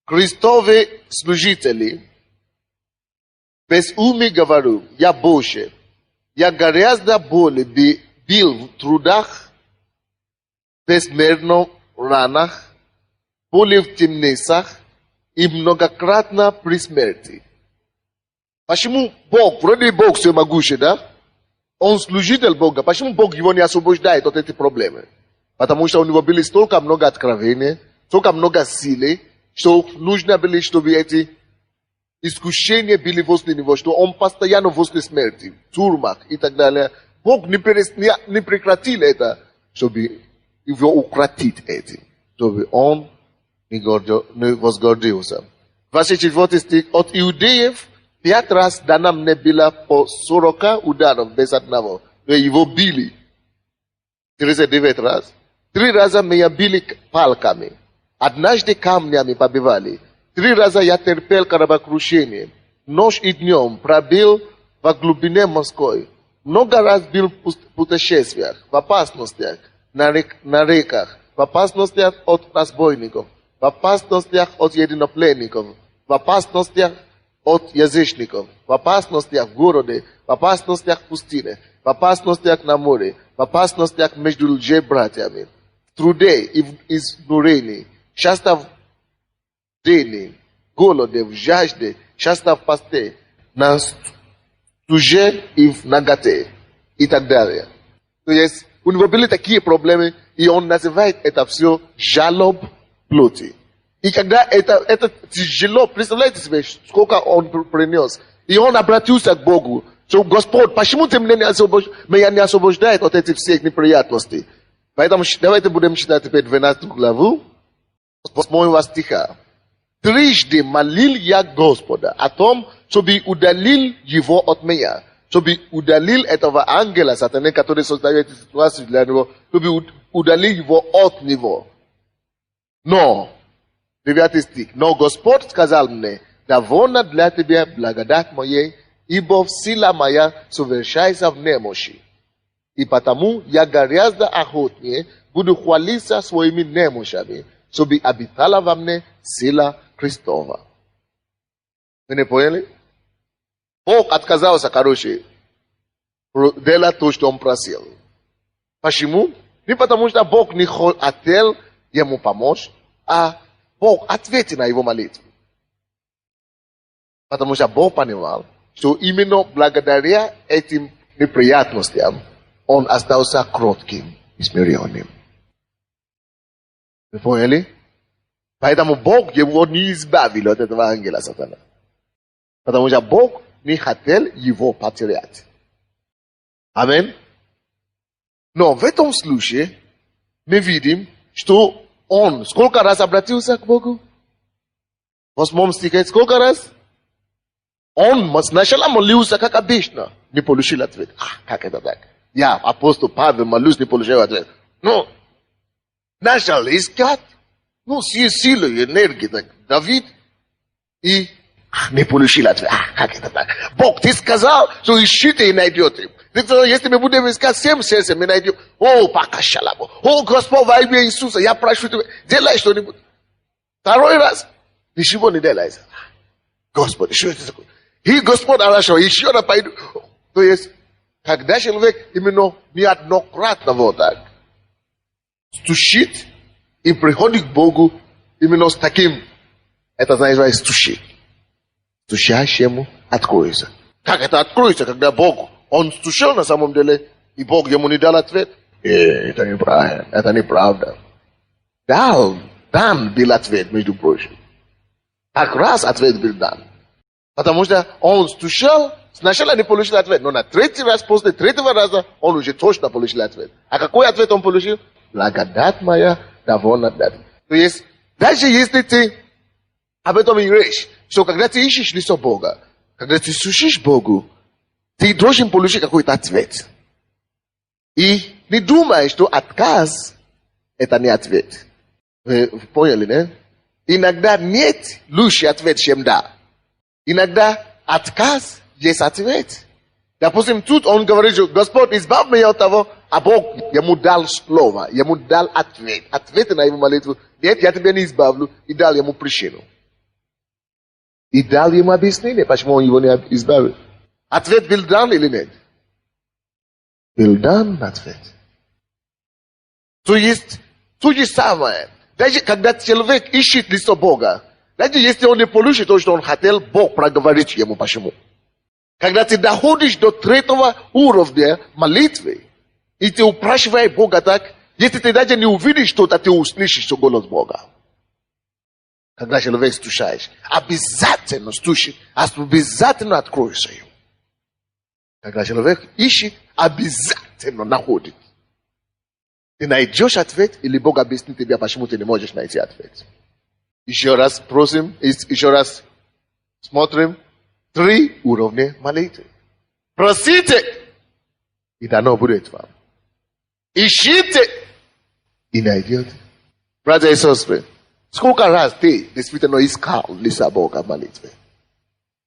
Христовы служители, без ума говорю, я больше, я гораздо более был в трудах, безмерно ранах, более в темницах и многократно при смерти. Почему Бог, вроде Бог всемогущий, да? Он служитель Бога. Почему Бог его не освобождает от этих проблем? Потому что у него было столько много откровений, столько много силы, что нужно было, чтобы эти искушения были возле него, что он постоянно возле смерти, в тюрьмах и так далее. Бог не прекратил это, чтобы его укротить этим, чтобы он не возгордился. 24 стих. От иудеев 5 раз дано мне было по 40 ударов без одного. Его били 39 раз. 3 раза меня били палками. Однажды камнями побивали. 3 раза я терпел корабокрушение. Ночь и днем пробил во глубине морской. Много раз был в путешествиях, в опасностях, на реках, в опасностях от разбойников, в опасностях от единопленников, в опасностях от язычников, в опасностях в городе, в опасностях в пустыне, в опасностях на море, в опасностях между лжебратьями, в труде и в изнурении, часто в дени, голоде, в жажде, часто в посте, на стуже и в наготе, и так далее. То есть у него были такие проблемы, и он называет это все жалоб плоти. И когда это тяжело, представляете себе, сколько он принес. И он обратился к Богу, что Господь, почему ты меня не освобождаешь от этих всех неприятностей? Поэтому давайте будем читать теперь 12 главу. с моего стиха. Трижды молил я Господа о том, чтобы удалил его от меня, чтобы удалил этого ангела сатаны, который создает эту ситуацию для него, чтобы удалил его от него. Но, 9 стих, но Господь сказал мне, довольно для тебя благодать моей, ибо сила моя совершается в немощи. И потому я гораздо охотнее буду хвалиться своими немощами, чтобы обитала во мне сила Христова. Вы не поняли? Бог отказался, короче, делать то, что он просил. Почему? Не потому, что Бог не хотел ему помочь, а Бог ответил на его молитву. Потому что Бог понимал, что именно благодаря этим неприятностям он остался кротким и смиренным. Вы поняли? Поэтому Бог его не избавил от этого ангела сатана. Потому что Бог не хотел его потерять. Аминь. Но в этом случае мы видим, что он сколько раз обратился к Богу? В 8 стихе сколько раз? Он сначала молился, как обычно, не получил ответ. Как это так? Я, апостол Павел, молюсь, не получил ответ. Но начал искать, с силой, энергией, так, Давид, и не получил ответ. Как это так? Бог, ты сказал, что ищите и найдете. Ты сказал, если мы будем искать всем сердцем, мы найдем. Пока шалабо. Господь, во имя Иисуса, я прошу тебя, делай что-нибудь. Второй раз, ничего не делается. Господи, что это такое? И Господь, хорошо, еще раз пойду. То есть, когда человек именно неоднократно вот так стучит и приходит к Богу именно с таким, это называется стучит. Стучащему откроется. Как это откроется, когда Бог, он стучал на самом деле, и Бог ему не дал ответ? Это неправильно, это неправда. Дан был ответ, между прочим. Так раз ответ был дан. Потому что он стучал, сначала не получил ответ, но на третий раз, после третьего раза, он уже точно получил ответ. А какой ответ он получил? Благодать моя довольна для тебя. То есть, даже если ты об этом и речь, что когда ты ищешь лицо Бога, когда ты слушаешь Богу, ты должен получить какой-то ответ. И не думай, что отказ – это не ответ. Вы поняли, не? Иногда нет лучше ответ, чем да. Иногда отказ есть ответ. Допустим, тут он говорит, что Господь, избавь меня от того, а Бог ему дал слово, ему дал ответ. Ответ на его молитву. Нет, я тебя не избавлю. И дал ему причину. И дал ему объяснение, почему он его не избавил. Ответ был дан или нет? Был дан ответ. То есть, то же самое. Даже когда человек ищет лицо Бога, даже если он не получит то, что он хотел, Бог проговорит ему почему. Когда ты доходишь до третьего уровня молитвы, и ты упрашиваешь Бога так, если ты даже не увидишь что-то, ты услышишь голос Бога. Когда человек стучает, обязательно стучит, обязательно откроется ему. Когда человек ищет, обязательно находит. Ты найдешь ответ, или Бог объяснит тебе, почему ты не можешь найти ответ. Еще раз просим, еще раз смотрим. 3 уровня молитвы. Просите, и дано будет вам. Ищите, и найдете. Братья и сестры, сколько раз ты действительно искал лица Бога в молитве?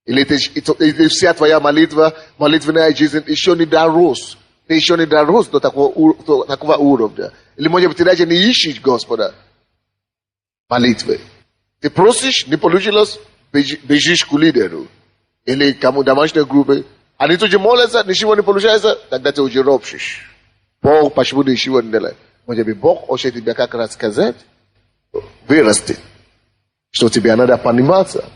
Или вся твоя молитва, молитвенная жизнь еще не дорос. Ты еще не дорос до такого уровня. Или, может быть, ты даже не ищешь Господа молитвы. Ты просишь, не получилось, бежишь к лидеру. Или кому домашней группе. Они тут же молятся, ничего не получается, тогда ты уже ропщешь. Бог почему ничего не делает? Может быть, Бог хочет тебя как рассказать, вырасти. Что тебе надо пониматься.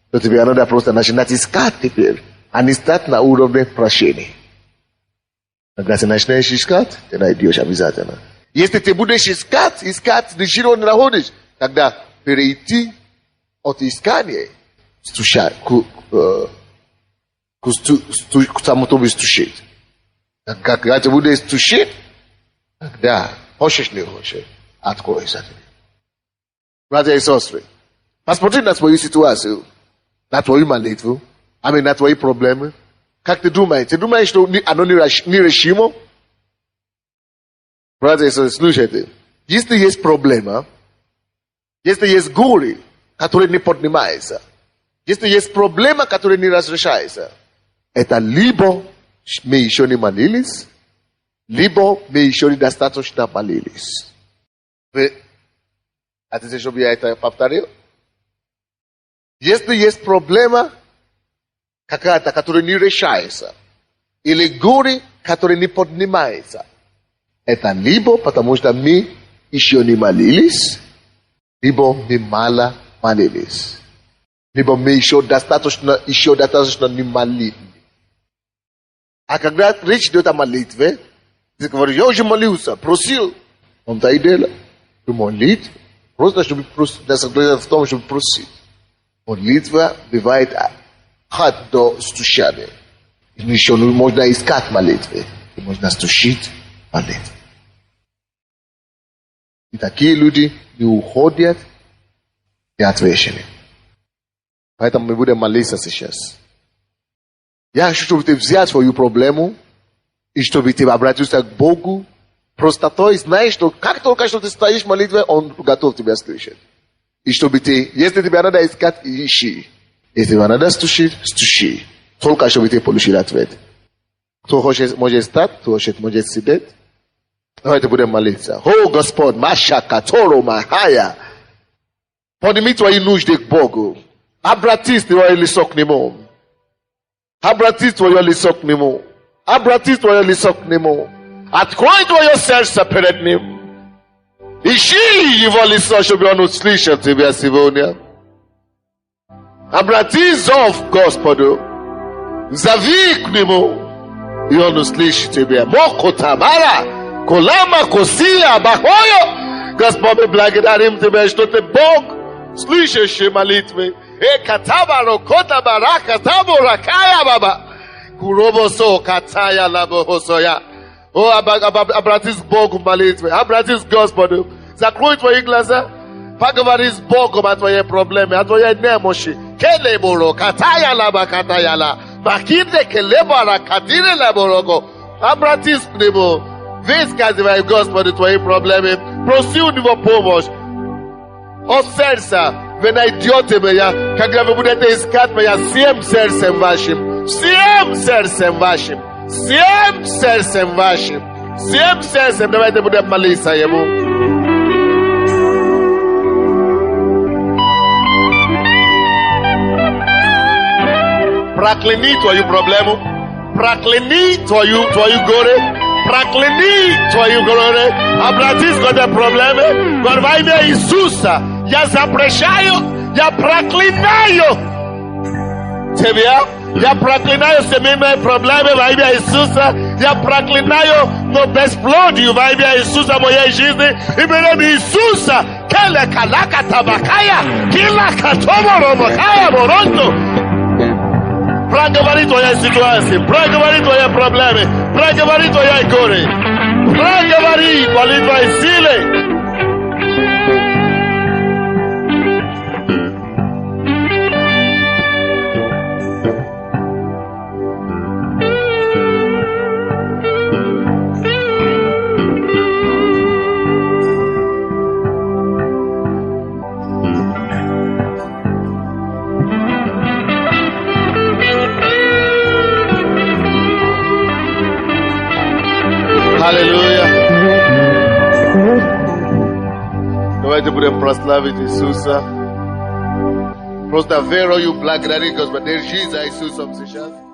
Что тебе надо просто начинать искать теперь, а не стать на уровне прощения. Когда ты начинаешь искать, ты найдешь обязательно. Если ты будешь искать, ничего не находишь, тогда перейти от искания к тому, чтобы стучить. Когда ты будешь стучить, тогда хочешь не хочешь, откроется. Brother e sostre. Mas poate natwoji situație, natwoji maletu, ame natwoji probleme. Как ты думаешь, что оно нерешимо? Братья и сестры, слушайте, если есть проблема, если есть горе, которое не поднимается, если есть проблема, которая не разрешается, это либо мы еще не молились, либо мы еще недостаточно молились. Вы хотите, чтобы я это повторил? Если есть проблема какая-то, которая не решается, или горе, которое не поднимается, это либо потому что мы еще не молились, либо мы мало молились, либо мы еще достаточно не молили. А когда речь идет о молитве, ты говоришь, я уже молился, просил. Он-то и дело. Молитва, просто чтобы просить, в том, чтобы просить. Молитва бывает от до стучания. Еще можно искать молитвы, можно стучить молитвы. И такие люди не уходят и отвечены. Поэтому мы будем молиться сейчас. Я хочу, чтобы ты взял свою проблему, и чтобы ты обратился к Богу, простотой, знаешь, что как только что ты стоишь в молитве, Он готов тебя слышать. И чтобы ты, если тебе надо искать, ищи. Если тебе надо стучить, стучи. Только чтобы ты получил ответ. Кто хочет, может стать, кто хочет, может сидеть. Давайте будем молиться. О, Господь, Маша, Каторо, Махая. Подними твои нужды к Богу. Обратись твое лицо к Нему. Обратись твое лицо к Нему. Обратись твое лицо к Нему. Открой твое сердце перед Ним. Ищи Его лицо, чтобы Он услышал тебя сегодня. Обратись зов к Господу. Зови к Нему. И Он услышит тебя. Моко Тамара. Колама Косия Бахою. Господь, мы благодарим Тебя, что Ты Бог, слышащий молитвы. Катабаро кота барака табура кая баба. Куробосо катая лабохосоя. О, обратись к Богу в молитве. Обратись к Господу. Закрой твои глаза. Поговори с Богом о твоей проблеме, о твоей немощи. Келебуро катая лаба катая ла. Макиде келебара катире лабороко. Обратись к Нему. Высказывай Господу твои проблемы. Проси у Него помощь. О сердце, вы найдете меня, когда вы будете искать меня всем сердцем вашим. Всем сердцем вашим. Всем сердцем вашим. Всем сердцем. Давайте будем молиться Ему. Прокляни твою проблему. Прокляни твою горе. Прокляни твою горе. Обратись к этой проблеме. Во имя Иисуса. Я запрещаю, я проклинаю тебя, я проклинаю семейные проблемы во имя Иисуса, я проклинаю бесплодие во имя Иисуса в моей жизни, именем Иисуса, келе калака табакая, кила катоборо бакая боронто. Проговори твоя ситуация, проговори твои проблемы, проговори твоя горе, проговори молитвой силы. Аллилуйя. Давайте будем прославить Иисуса. Просто верою благодарить Господа. Держи за Иисусом сейчас.